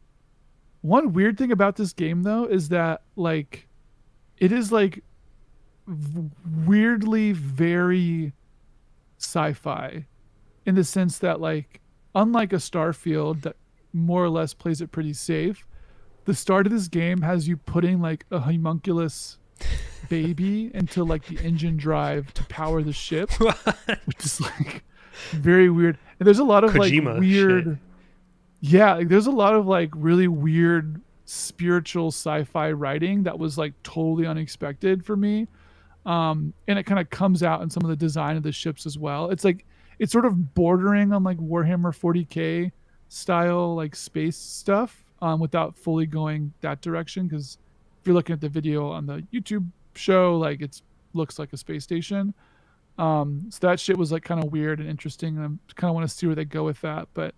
One weird thing about this game though is that like it is like weirdly very sci-fi in the sense that like unlike a Starfield that more or less plays it pretty safe, the start of this game has you putting like a homunculus baby into like the engine drive to power the ship, which is like very weird. And there's a lot of like Kojima weird, shit. yeah, like there's a lot of like really weird spiritual sci-fi writing that was like totally unexpected for me. And it kind of comes out in some of the design of the ships as well. It's like it's sort of bordering on like Warhammer 40k style like space stuff, without fully going that direction. Because if you're looking at the video on the YouTube show, like it's looks like a space station. So that shit was like kind of weird and interesting, and I kind of want to see where they go with that. But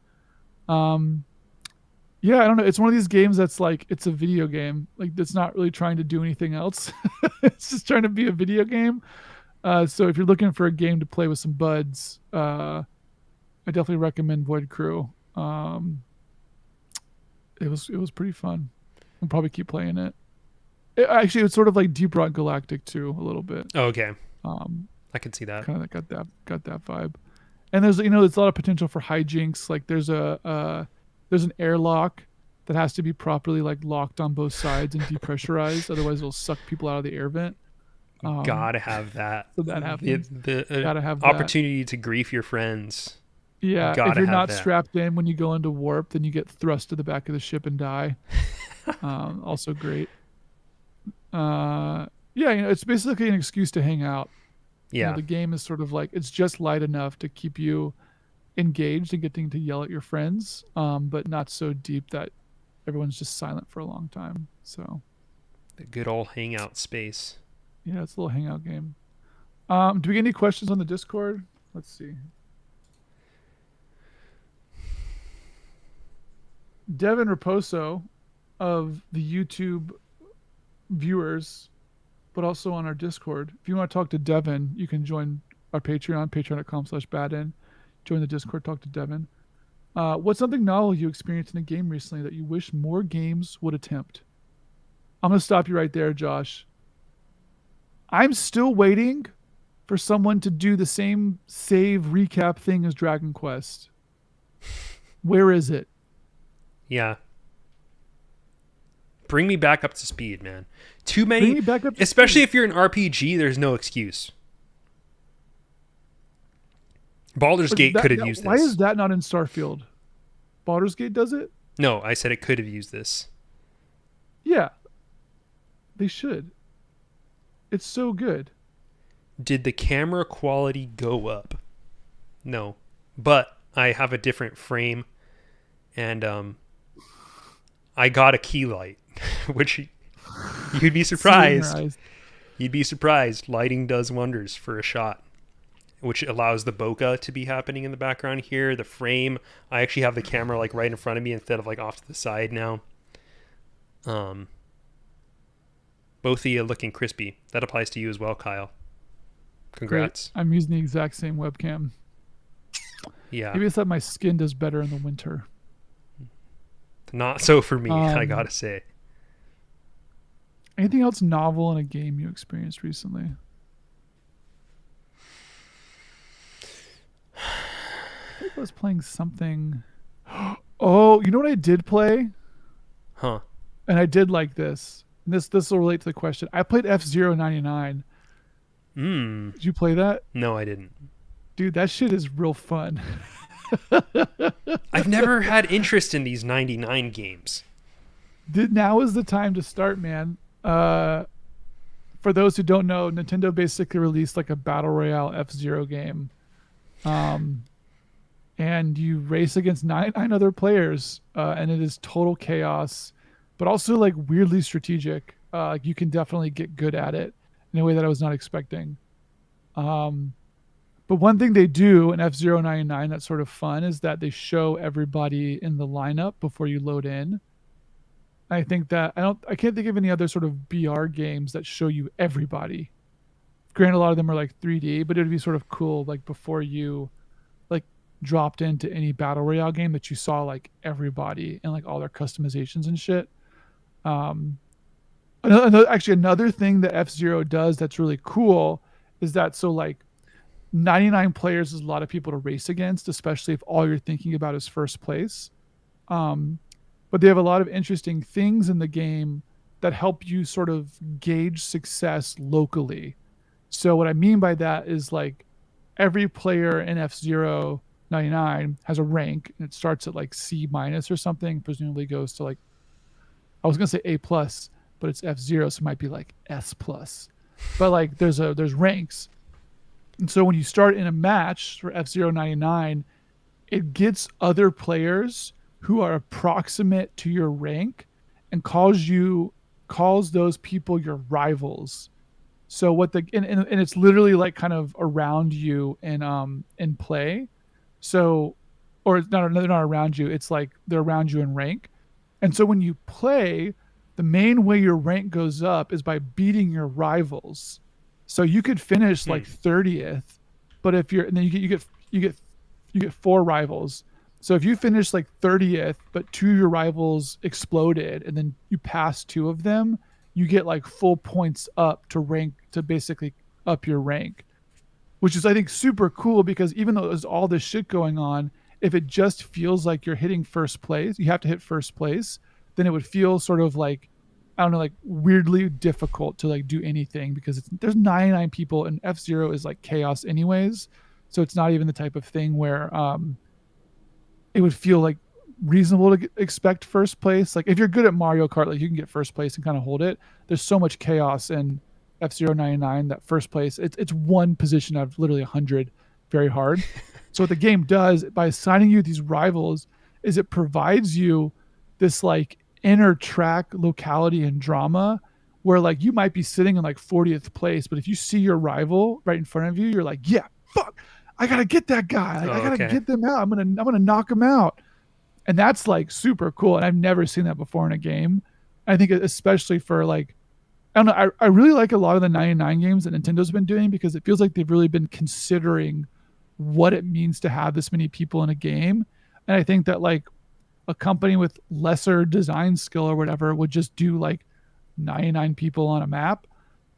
um, yeah, I don't know. It's one of these games that's like it's a video game. Like that's not really trying to do anything else. It's just trying to be a video game. So if you're looking for a game to play with some buds, I definitely recommend Void Crew. It was pretty fun. I'll probably keep playing it. Actually, it's sort of like Deep Rock Galactic too, a little bit. Oh, okay, Um, I can see that. kind of got that vibe. And there's a lot of potential for hijinks. Like there's an airlock that has to be properly like locked on both sides and depressurized, otherwise it'll suck people out of the air vent. Um, Gotta have that. so that happens. The Gotta have that. opportunity to grief your friends. Yeah, if Gotta you're have not that. strapped in when you go into warp, then you get thrust to the back of the ship and die. Also great. Yeah, it's basically an excuse to hang out. Yeah, The game is sort of like it's just light enough to keep you engaged and getting to yell at your friends, but not so deep that everyone's just silent for a long time. So the good old hangout space. yeah, it's a little hangout game. Do we get any questions on the Discord? Let's see. Devin Raposo of the YouTube viewers, but also on our Discord. If you want to talk to Devin, you can join our Patreon, patreon.com/badin. Join the Discord, talk to Devin. What's something novel you experienced in a game recently that you wish more games would attempt? I'm going to stop you right there, Josh. I'm still waiting for someone to do the same save recap thing as Dragon Quest. Where is it? Yeah, bring me back up to speed, man. Too Bring many, me back up to especially speed. if you're an RPG. There's no excuse. Baldur's Gate could have used Why is this. that not in Starfield? Baldur's Gate does it? No, I said it could have used this. Yeah, they should. It's so good. Did the camera quality go up? No, but I have a different frame, and I got a key light, which you'd be See it in your surprised. eyes. You'd be surprised. Lighting does wonders for a shot, which allows the bokeh to be happening in the background here. The frame, I actually have the camera like right in front of me instead of like off to the side now. Both of you looking crispy. That applies to you as well, Kyle. Great. Congrats. I'm using the exact same webcam. Yeah, Maybe it's that my skin does better in the winter. not so for me, I Um, gotta say. Anything else novel in a game you experienced recently? I think I was playing something. Oh, you know what I did play? Huh. And I did like this. And this will relate to the question. I played F-Zero 99. Did you play that? No, I didn't. Dude, that shit is real fun. I've never had interest in these 99 games. Now is the time to start, man. For those who don't know, Nintendo basically released like a battle royale F-Zero game. And you race against nine other players, and it is total chaos, but also like weirdly strategic. Like you can definitely get good at it in a way that I was not expecting. But one thing they do in F-Zero 99 that's sort of fun is that they show everybody in the lineup before you load in. I think that I can't think of any other sort of BR games that show you everybody. Granted, a lot of them are like 3D, but it would be sort of cool like before you like dropped into any battle royale game that you saw like everybody and like all their customizations and shit. Um, another thing that F-Zero does that's really cool is that so like 99 players is a lot of people to race against, especially if all you're thinking about is first place. Um, but they have a lot of interesting things in the game that help you sort of gauge success locally. So what I mean by that is like every player in F-Zero 99 has a rank and it starts at like C minus or something, presumably goes to like I was gonna say A plus, but it's F-Zero, so it might be like S plus. but like there's ranks. And so when you start in a match for F-Zero 99, it gets other players who are approximate to your rank and calls those people your rivals. So what the and it's literally like kind of around you in play. So or it's not they're not around you, it's like they're around you in rank. And so when you play, the main way your rank goes up is by beating your rivals. So you could finish Hmm. like 30th, but if you're and then you get four rivals. So if you finish like 30th, but two of your rivals exploded and then you pass two of them, you get like full points up to rank to basically up your rank, which is I think super cool because even though there's all this shit going on, if it just feels like you're hitting first place, you have to hit first place, then it would feel sort of like I don't know, like weirdly difficult to like do anything because there's 99 people and F Zero is like chaos anyways, so it's not even the type of thing where it would feel like reasonable to expect first place. Like if you're good at Mario Kart, like you can get first place and kind of hold it. There's so much chaos in F-Zero 99 that first place, it's one position out of literally 100, very hard. So what the game does by assigning you these rivals is it provides you this like inner track locality and drama where like you might be sitting in like 40th place, but if you see your rival right in front of you, you're like, yeah, fuck, I gotta get that guy. Like, I Oh, gotta okay. get them out. I'm gonna knock them out. And that's like super cool. And I've never seen that before in a game. I think especially for like I don't know. I really like a lot of the 99 games that Nintendo's been doing because it feels like they've really been considering what it means to have this many people in a game. And I think that like a company with lesser design skill or whatever would just do like 99 people on a map.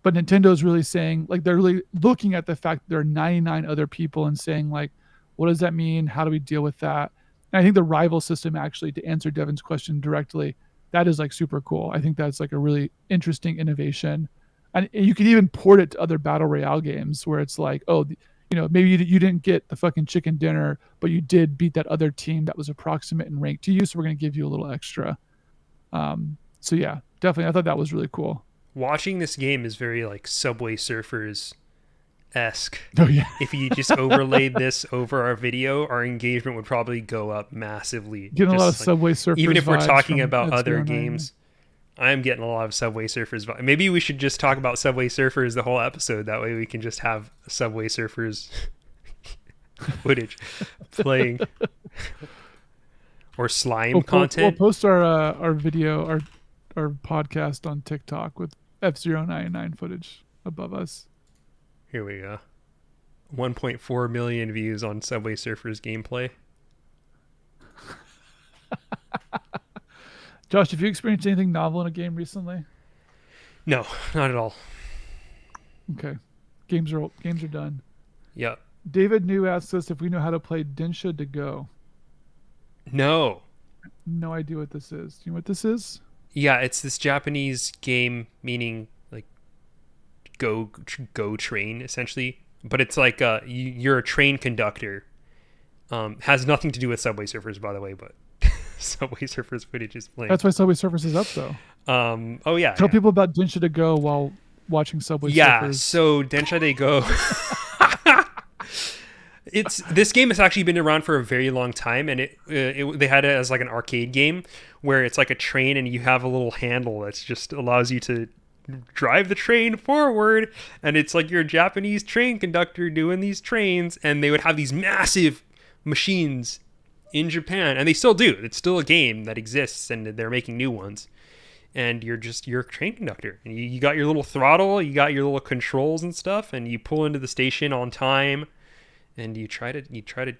But Nintendo's really saying like they're really looking at the fact that there are 99 other people and saying like, what does that mean? How do we deal with that? And I think the rival system actually, to answer Devin's question directly, that is like super cool. I think that's like a really interesting innovation. And you can even port it to other battle royale games where it's like, oh, maybe you didn't get the fucking chicken dinner, but you did beat that other team that was approximate in rank to you. So we're going to give you a little extra. So yeah, definitely. I thought that was really cool. Watching this game is very like Subway Surfers esque. Oh yeah. If you just overlaid this over our video, our engagement would probably go up massively. Getting a lot of Just like, Subway even Surfers if we're vibes talking from about other F-Zero 99. games, I'm getting a lot of Subway Surfers. Maybe we should just talk about Subway Surfers the whole episode. That way we can just have Subway Surfers footage playing or slime We'll content. post our video our podcast on TikTok with F-Zero 99 footage above us. Here we go. 1.4 million views on Subway Surfers gameplay. Josh, have you experienced anything novel in a game recently? No, not at all. Okay, games are done. Yep. David New asks us if we know how to play Densha to Go. No. No idea what this is. Do you know what this is? Yeah, it's this Japanese game meaning like go train essentially, but it's like you're a train conductor. Has nothing to do with Subway Surfers, by the way, but Subway Surfers footage is playing. That's why Subway Surfers is up though. Oh yeah, Tell yeah. people about Densha to Go while watching Subway Yeah, Surfers. so Densha de Go. This game has actually been around for a very long time, and they had it as like an arcade game where it's like a train and you have a little handle that just allows you to drive the train forward, and it's like you're a Japanese train conductor doing these trains, and they would have these massive machines in Japan, and they still do. It's still a game that exists, and they're making new ones. And you're a train conductor, and you got your little throttle, you got your little controls and stuff, and you pull into the station on time, and you try to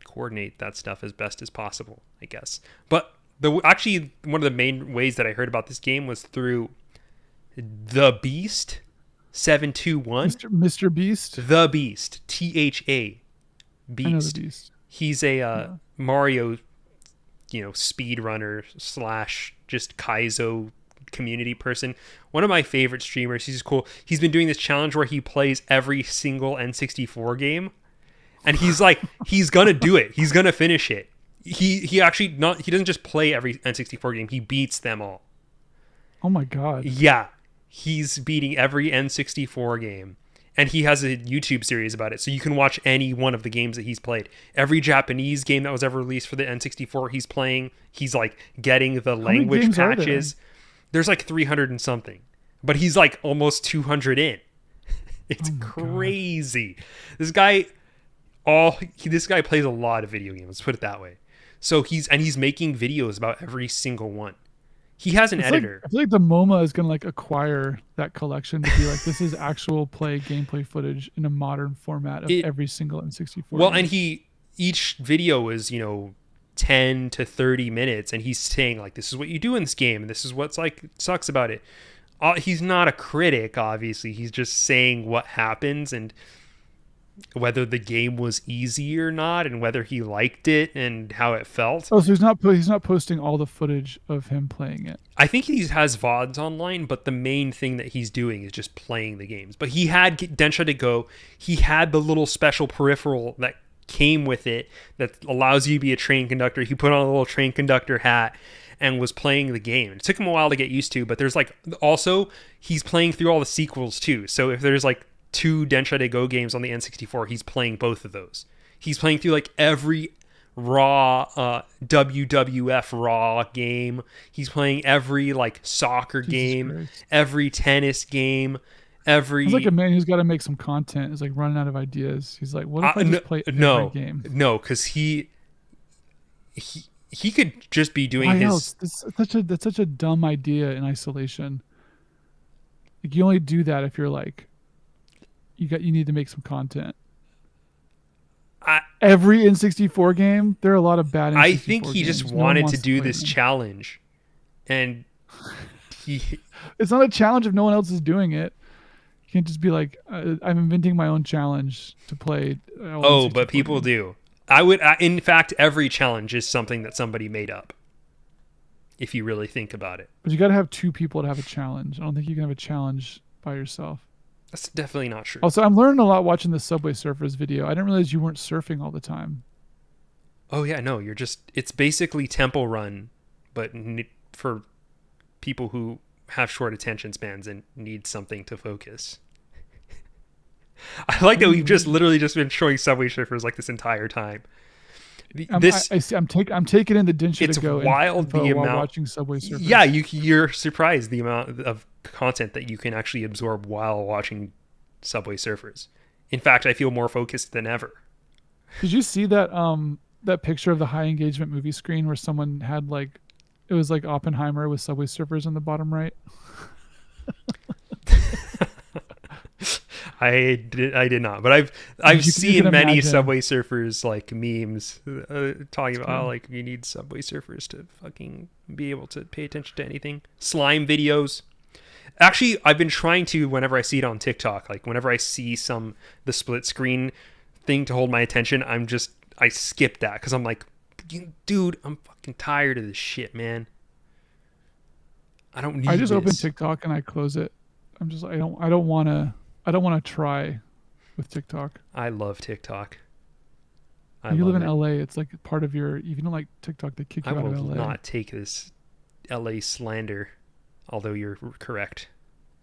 coordinate that stuff as best as possible, I guess. But actually one of the main ways that I heard about this game was through the Beast 721. Mr. Beast. The Beast, THA I know the Beast. Beast. He's a Yeah. Mario, speedrunner slash just Kaizo community person. One of my favorite streamers. He's cool. He's been doing this challenge where he plays every single N64 game, and he's like, he's gonna do it. He's gonna finish it. He actually not. He doesn't just play every N64 game. He beats them all. Oh my god. Yeah, he's beating every N64 game. And he has a YouTube series about it. So you can watch any one of the games that he's played. Every Japanese game that was ever released for the N64, he's playing. He's like getting the How many language games are there? patches. There's like 300 and something. But he's like almost 200 in. It's Oh my god. crazy. This guy this guy plays a lot of video games, let's put it that way. So he's making videos about every single one. He has an It's like editor. I feel like the MoMA is gonna like acquire that collection to be like this is actual play gameplay footage in a modern format of It every single N64 Well, and game. he each video is, 10 to 30 minutes, and he's saying like this is what you do in this game and this is what's like sucks about it. He's not a critic, obviously. He's just saying what happens and whether the game was easy or not and whether he liked it and how it felt. Oh, so he's not posting all the footage of him playing it. I think he has VODs online, but the main thing that he's doing is just playing the games. But he had Densha to Go. He had the little special peripheral that came with it that allows you to be a train conductor. He put on a little train conductor hat and was playing the game. It took him a while to get used to, but there's like also he's playing through all the sequels too. So if there's like two Densha de Go games on the N64, he's playing both of those. He's playing through like every Raw WWF Raw game. He's playing every like soccer Jesus game, Christ. every tennis game, He's like a every man who's got to make some content. Is like running out of ideas. He's like, what if I just play every no game? no because he could just be doing Why his else? That's such a dumb idea in isolation. Like you only do that if you're like you need to make some content. I, Every N64 game, there are a lot of bad N64 I think he games. just No one wanted wants to do play this them. challenge, and he It's not a challenge if no one else is doing it. You can't just be like, I'm inventing my own challenge to play. oh, but N64 people game. do. In fact, every challenge is something that somebody made up. If you really think about it, But you got to have two people to have a challenge. I don't think you can have a challenge by yourself. that's definitely not true. Also, I'm learning a lot watching the Subway Surfers video. I didn't realize you weren't surfing all the time. Oh yeah, no, it's basically Temple Run, but for people who have short attention spans and need something to focus. I like that we've just literally just been showing Subway Surfers like this entire time. This I see, I'm taking in the Densha it's to go wild info the while amount. watching Subway Surfers. Yeah, you're surprised the amount of content that you can actually absorb while watching Subway Surfers. In fact, I feel more focused than ever. Did you see that picture of the high engagement movie screen where someone had like it was like Oppenheimer with Subway Surfers in the bottom right? I did not, but I've You seen can many imagine. Subway Surfers like memes talking about how Cool. like you need Subway Surfers to fucking be able to pay attention to anything. Slime videos. Actually, I've been trying to whenever I see it on TikTok, like whenever I see the split screen thing to hold my attention, I skip that because I'm like, dude, I'm fucking tired of this shit, man. I don't need I just open this. TikTok and I close it. I'm just I don't want to try with TikTok. I love TikTok. You live love in it. LA, it's like part of your if you don't like TikTok, they kick I you out will of LA. not take this LA slander, although you're correct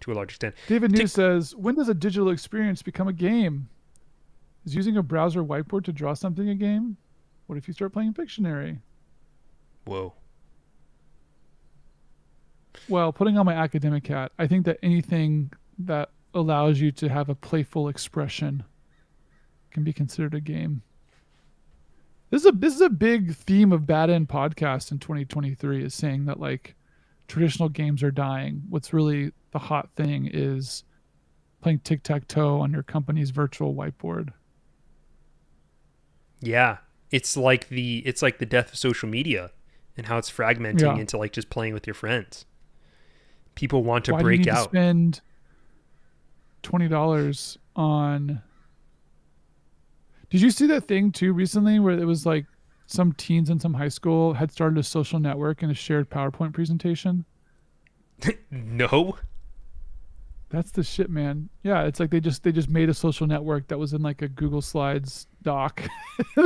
to a large extent. David Tik- News says, when does a digital experience become a game? Is using a browser whiteboard to draw something a game? What if you start playing Pictionary? Whoa. Well, putting on my academic hat, I think that anything that allows you to have a playful expression can be considered a game. This is a big theme of Bad End podcast in 2023 is saying that like traditional games are dying. What's really the hot thing is playing tic-tac-toe on your company's virtual whiteboard. Yeah. It's like the death of social media and how it's fragmenting Yeah. into like just playing with your friends. People want to Why do you break need to out. spend $20 on? Did you see that thing too recently where it was like some teens in some high school had started a social network and a shared PowerPoint presentation? No. That's the shit, man. Yeah, it's like they just made a social network that was in like a Google Slides doc.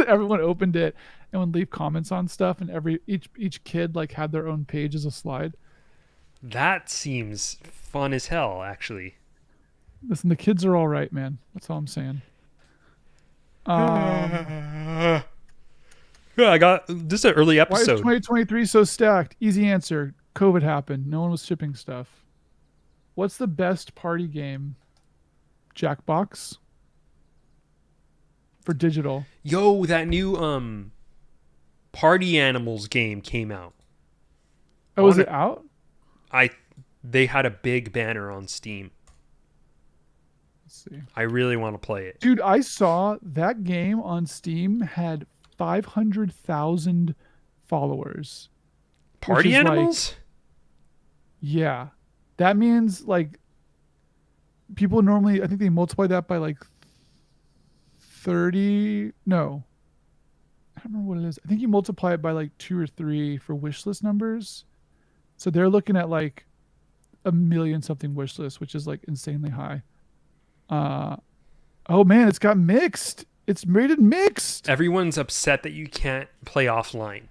Everyone opened it and would leave comments on stuff, and each kid like had their own page as a slide. That seems fun as hell, actually. Listen, the kids are all right, man. That's all I'm saying. Um, Yeah, I got this is an early why is episode. 2023 so stacked? Easy answer. COVID happened. No one was shipping stuff. What's the best party game? Jackbox for digital. Yo, that new Party Animals game came out. I Oh, is want it to out? I they had a big banner on Steam. Let's see. I really want to play it. Dude, I saw that game on Steam had 500,000 followers, which Party is like, Animals? yeah. That means like people normally, I think they multiply that by like 30. No, I don't remember what it is. I think you multiply it by like two or three for wish list numbers. So they're looking at like a million something wish list, which is like insanely high. Uh, oh man, it's got mixed. It's rated mixed. Everyone's upset that you can't play offline.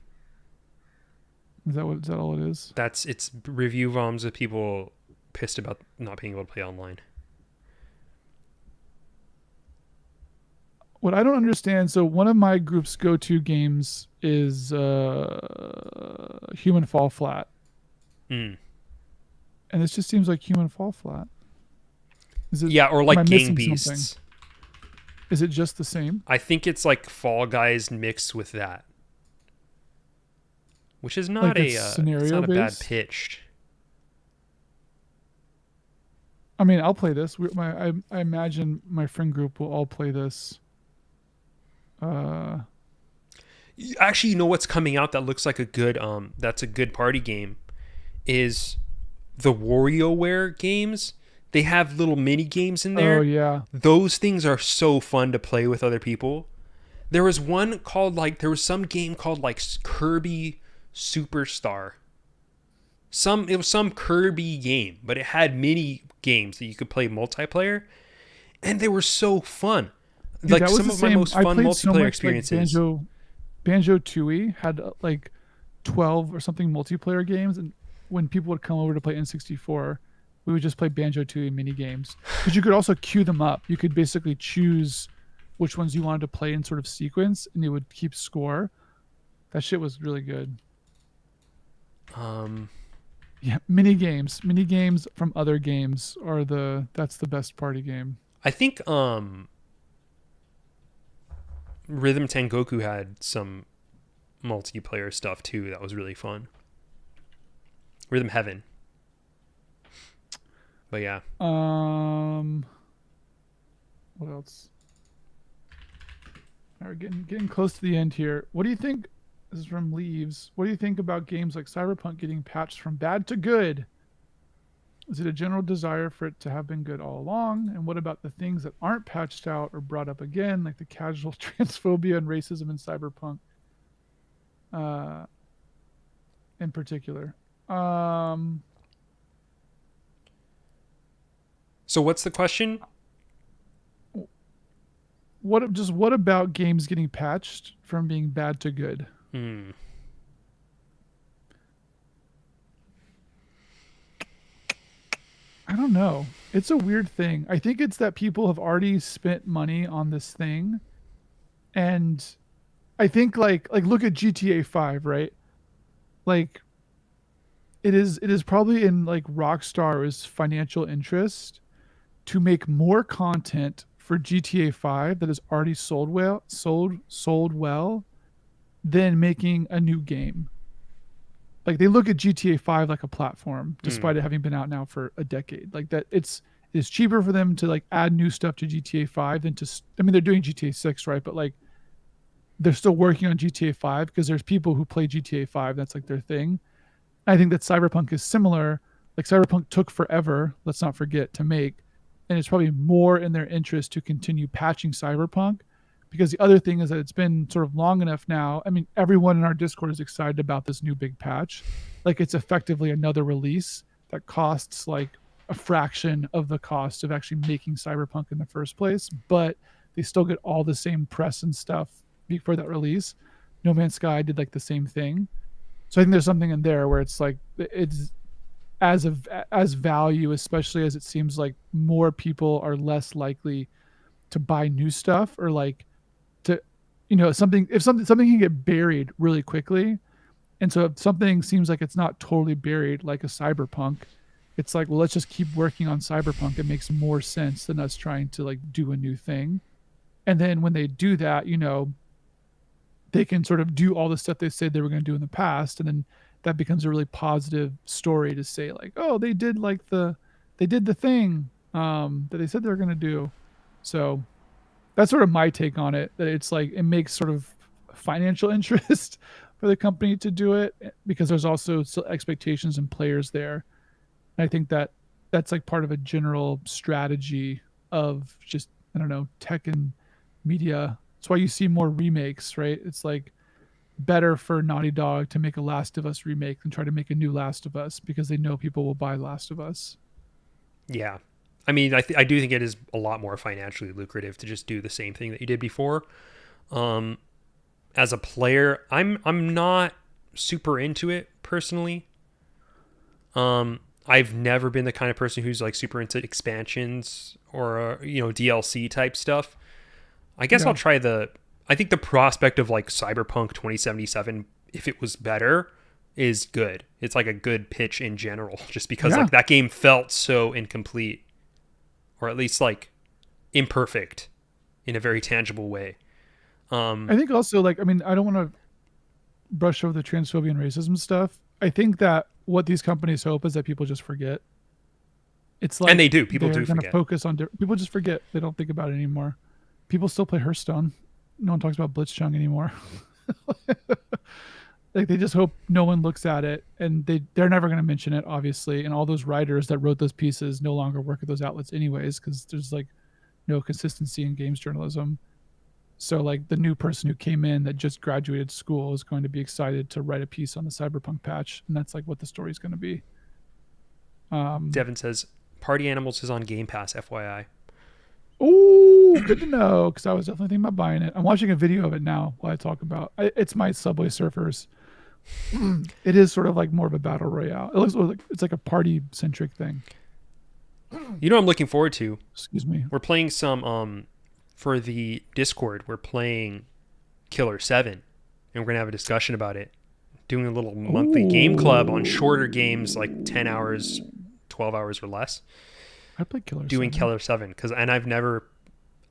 Is that all it is? That's it's review bombs of people pissed about not being able to play online. What I don't understand, so one of my group's go-to games is Human Fall Flat, Mm. and this just seems like Human Fall Flat. Is it? Yeah, or Am I like Gang missing something? Beasts. Is it just the same? I think it's like Fall Guys mixed with that, which is Like not it's it's scenario not a bad based? pitch. I mean, I'll play this. I imagine my friend group will all play this. Uh, Actually, you know what's coming out that looks like a good that's a good party game is the WarioWare games. They have little mini games in oh there. yeah. Those things are so fun to play with other people. There was one called like there was some game called like Kirby Superstar. It was some Kirby game, but it had mini games that you could play multiplayer, and they were so fun. Dude, Like that was some the of my same. most I fun played so multiplayer much like experiences. Banjo Tooie had like 12 or something multiplayer games, and when people would come over to play N64, we would just play Banjo Tooie mini games because you could also queue them up. You could basically choose which ones you wanted to play in sort of sequence, and it would keep score. That shit was really good. Um, Yeah, mini games from other games are that's the best party game. I think Rhythm Tengoku had some multiplayer stuff too that was really fun. Rhythm Heaven. But yeah. What else? All right, getting close to the end here. What do you think? This is from Leaves. What do you think about games like Cyberpunk getting patched from bad to good? Is it a general desire for it to have been good all along? And what about the things that aren't patched out or brought up again, like the casual transphobia and racism in Cyberpunk, uh, in particular? So what's the question? What about games getting patched from being bad to good? Hmm. I don't know. It's a weird thing. I think it's that people have already spent money on this thing, and I think like look at GTA 5, right? Like it is probably in like Rockstar's financial interest to make more content for GTA 5 that is already sold well than making a new game. Like they look at GTA 5 like a platform, Hmm. despite it having been out now for a decade. Like that, it's cheaper for them to like add new stuff to GTA 5 than to. I mean, they're doing GTA 6, right? But like they're still working on GTA 5 because there's people who play GTA 5. That's like their thing. I think that Cyberpunk is similar. Like Cyberpunk took forever, let's not forget, to make, and it's probably more in their interest to continue patching Cyberpunk because the other thing is that it's been sort of long enough now. I mean, everyone in our Discord is excited about this new big patch. Like it's effectively another release that costs like a fraction of the cost of actually making Cyberpunk in the first place, but they still get all the same press and stuff for that release. No Man's Sky did like the same thing. So I think there's something in there where it's like it's as value, especially as it seems like more people are less likely to buy new stuff, or like to, something, if something can get buried really quickly. And so if something seems like it's not totally buried, like a cyberpunk, it's like, well, let's just keep working on cyberpunk. It makes more sense than us trying to like do a new thing. And then when they do that, they can sort of do all the stuff they said they were going to do in the past, and then that becomes a really positive story to say like, oh, they did the thing that they said they were going to do. So that's sort of my take on it. That it's like it makes sort of financial interest for the company to do it, because there's also still expectations and players there. And I think that that's like part of a general strategy of just, I don't know, tech and media. That's why you see more remakes, right? It's like better for Naughty Dog to make a Last of Us remake than try to make a new Last of Us, because they know people will buy Last of Us. Yeah. I mean, I do think it is a lot more financially lucrative to just do the same thing that you did before. Um, as a player, I'm not super into it personally. I've never been the kind of person who's like super into expansions or DLC type stuff. I guess I'll Yeah. try I think the prospect of like Cyberpunk 2077, if it was better, is good. It's like a good pitch in general, just because Yeah. like that game felt so incomplete, or at least like imperfect in a very tangible way. I think also, like, I mean, I don't want to brush over the transphobia and racism stuff. I think that what these companies hope is that people just forget. It's And like they do. People they're do going to forget. focus on people just forget. They don't think about it anymore. People still play Hearthstone. No one talks about Blitzchung anymore. Like they just hope no one looks at it, and they're never going to mention it, obviously. And all those writers that wrote those pieces no longer work at those outlets anyways, because there's like no consistency in games journalism. So like the new person who came in that just graduated school is going to be excited to write a piece on the cyberpunk patch, and that's like what the story's going to be. um Devin says Party Animals is on Game Pass, FYI. oh, good to know, because I was definitely thinking about buying it. I'm watching a video of it now while I talk about it's my Subway Surfers. It is sort of like more of a battle royale. It looks like it's like a party centric thing. You know what I'm looking forward to? Excuse me. We're playing some for the Discord, we're playing Killer 7, and we're going to have a discussion about it. Doing a little monthly game club on shorter games like 10 hours, 12 hours or less. I played Killer Doing 7. Killer 7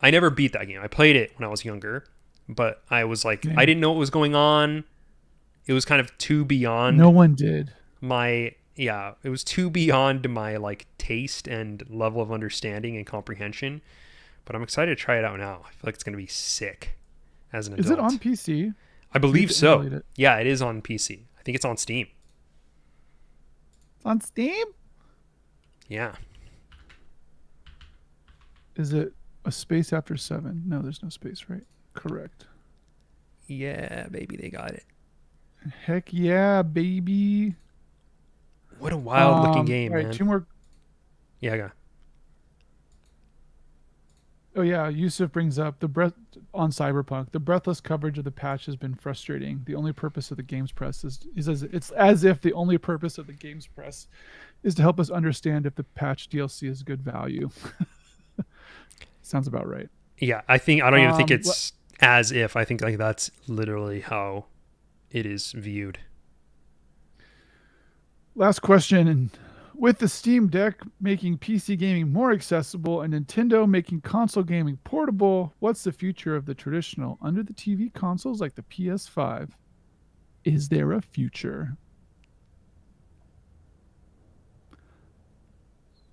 I never beat that game. I played it when I was younger, but I was like I Game. didn't know what was going on. It was kind of too No beyond one did. my it was too beyond my like taste and level of understanding and comprehension. But I'm excited to try it out now. I feel like it's going to be sick as an adult. Is it on PC? I Do you have believe to so. emulate it? Yeah, it is on PC. I think it's on Steam. It's on Steam? Yeah. Is it a space after 7? No, there's no space, right? Correct. Yeah, baby, they got it. Heck yeah, baby. What a wild looking game, All right, man. two more. Yeah, I got. Oh yeah, Yusuf brings up the breath on Cyberpunk. The breathless coverage of the patch has been frustrating. The only purpose of the games press is, he says, it's as if the only purpose of the games press is to help us understand if the patch DLC is good value. Sounds about right. Yeah, I don't even think Wha- it's as if. I think like that's literally how it is viewed. Last question. And with the Steam Deck making PC gaming more accessible and Nintendo making console gaming portable, what's the future of the traditional under the TV consoles like the PS5? Is there a future?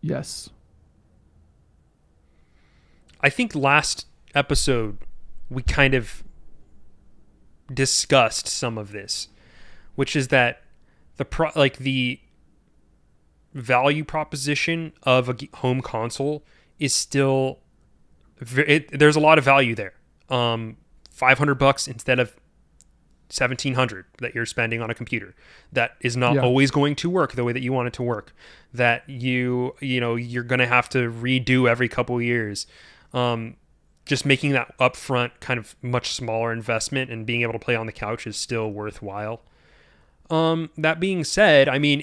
Yes. I think last episode we kind of discussed some of this, which is that the value proposition of a home console is still there's a lot of value there. $500 instead of 1700 that you're spending on a computer that is not Yeah. always going to work the way that you want it to work, that you're going to have to redo every couple of years. Just making that upfront kind of much smaller investment and being able to play on the couch is still worthwhile. That being said, I mean,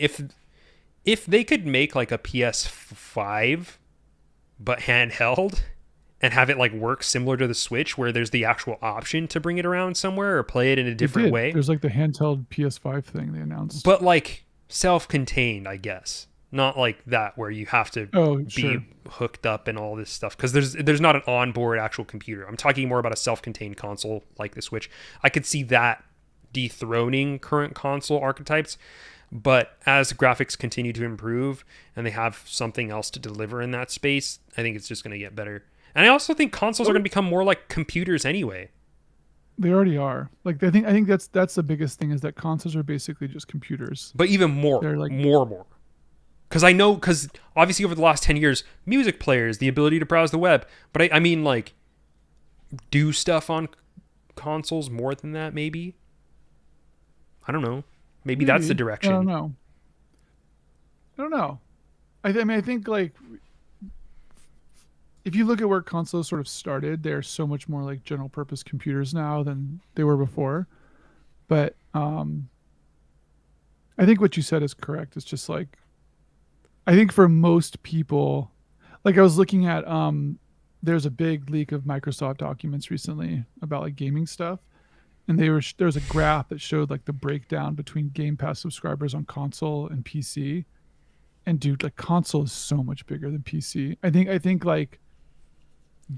if they could make like a PS5 but handheld and have it like work similar to the Switch where there's the actual option to bring it around somewhere or play it in a They different did. way, There's like the handheld PS5 thing they announced. but like self-contained, I guess. Not like that where you have to Oh, be sure. hooked up and all this stuff because there's not an onboard actual computer. I'm talking more about a self-contained console like the Switch. I could see that dethroning current console archetypes, but as graphics continue to improve and they have something else to deliver in that space, I think it's just going to get better. And I also think consoles are going to become more like computers anyway. They already are. Like I think that's the biggest thing is that consoles are basically just computers. But even more, They're like more. Because obviously over the last 10 years, music players, the ability to browse the web. But I mean, like, do stuff on consoles more than that, maybe? I don't know. Maybe that's the maybe. I don't direction. know. I don't know. I mean I think like if you look at where consoles sort of started, they're so much more like general purpose computers now than they were before. But I think what you said is correct. It's just like I think for most people, like I was looking at there's a big leak of Microsoft documents recently about like gaming stuff, and there was a graph that showed like the breakdown between Game Pass subscribers on console and PC. And dude, like console is so much bigger than PC. I think like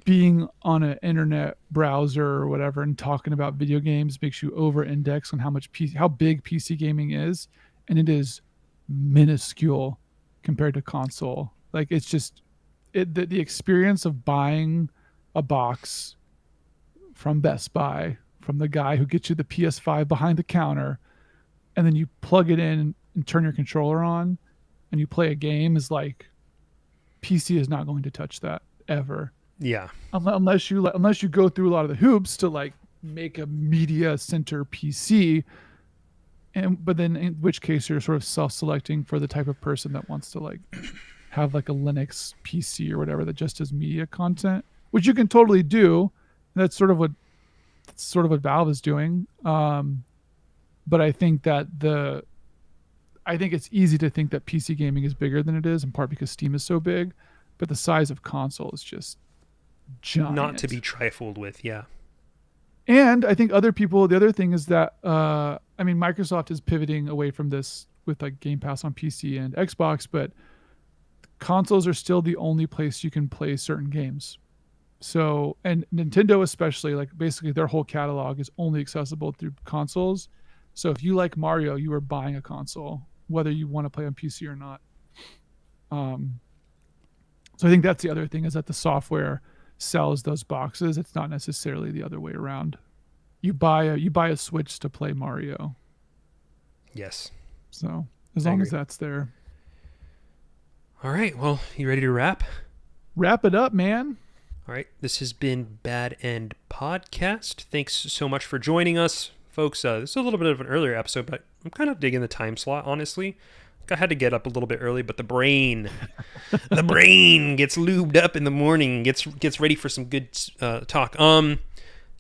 being on an internet browser or whatever and talking about video games makes you over index on how big PC gaming is, and it is minuscule compared to console. Like it's just the experience of buying a box from Best Buy from the guy who gets you the PS5 behind the counter, and then you plug it in and turn your controller on and you play a game is like PC is not going to touch that ever. Yeah. Unless you go through a lot of the hoops to like make a media center PC, and but then in which case you're sort of self-selecting for the type of person that wants to like have like a Linux PC or whatever that just does media content, which you can totally do. That's sort of what Valve is doing. But I think it's easy to think that PC gaming is bigger than it is, in part because Steam is so big, but the size of console is just Not to be giant. trifled with, yeah. And I think the other thing is that, I mean, Microsoft is pivoting away from this with like Game Pass on PC and Xbox, but consoles are still the only place you can play certain games. So, and Nintendo especially, like basically their whole catalog is only accessible through consoles. So if you like Mario, you are buying a console, whether you want to play on PC or not. Um, so I think that's the other thing is that the software sells those boxes. It's not necessarily the other way around. You buy a Switch to play Mario. Yes. So as I long agree. as that's there, All right. Well, you ready to wrap? wrap it up, man. All right. This has been Bad End Podcast. Thanks so much for joining us, folks. This is a little bit of an earlier episode, but I'm kind of digging the time slot, honestly. I had to get up a little bit early, but the brain gets lubed up in the morning, gets ready for some good talk.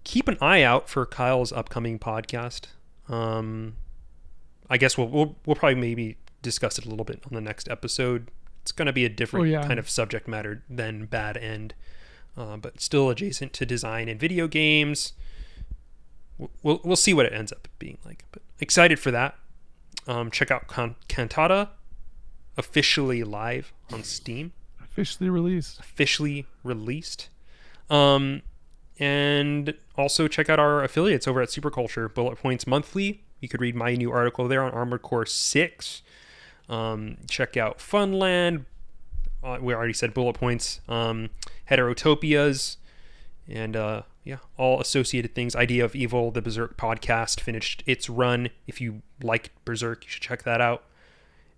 Keep an eye out for Kyle's upcoming podcast. I guess we'll probably maybe discuss it a little bit on the next episode. It's going to be a Oh different yeah. kind of subject matter than Bad End, but still adjacent to design and video games. We'll see what it ends up being like. But excited for that. Check out Cantata, officially live on Steam, Officially released. officially released. And also check out our affiliates over at Superculture, Bullet Points Monthly. You could read my new article there on Armored Core 6. Check out Funland. We already said Bullet Points. Heterotopias. And yeah, all associated things. Idea of Evil, the Berserk podcast, finished its run. If you like Berserk, you should check that out.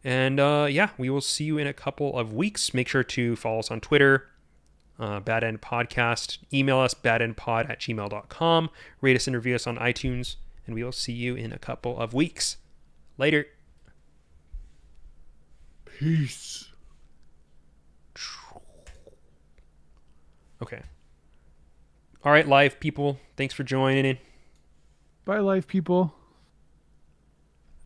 And yeah, we will see you in a couple of weeks. Make sure to follow us on Twitter, Bad End Podcast. Email us, badendpod@gmail.com. Rate us and review us on iTunes. And we will see you in a couple of weeks. Later. Peace. Okay. All right, live people. Thanks for joining in. Bye, life people.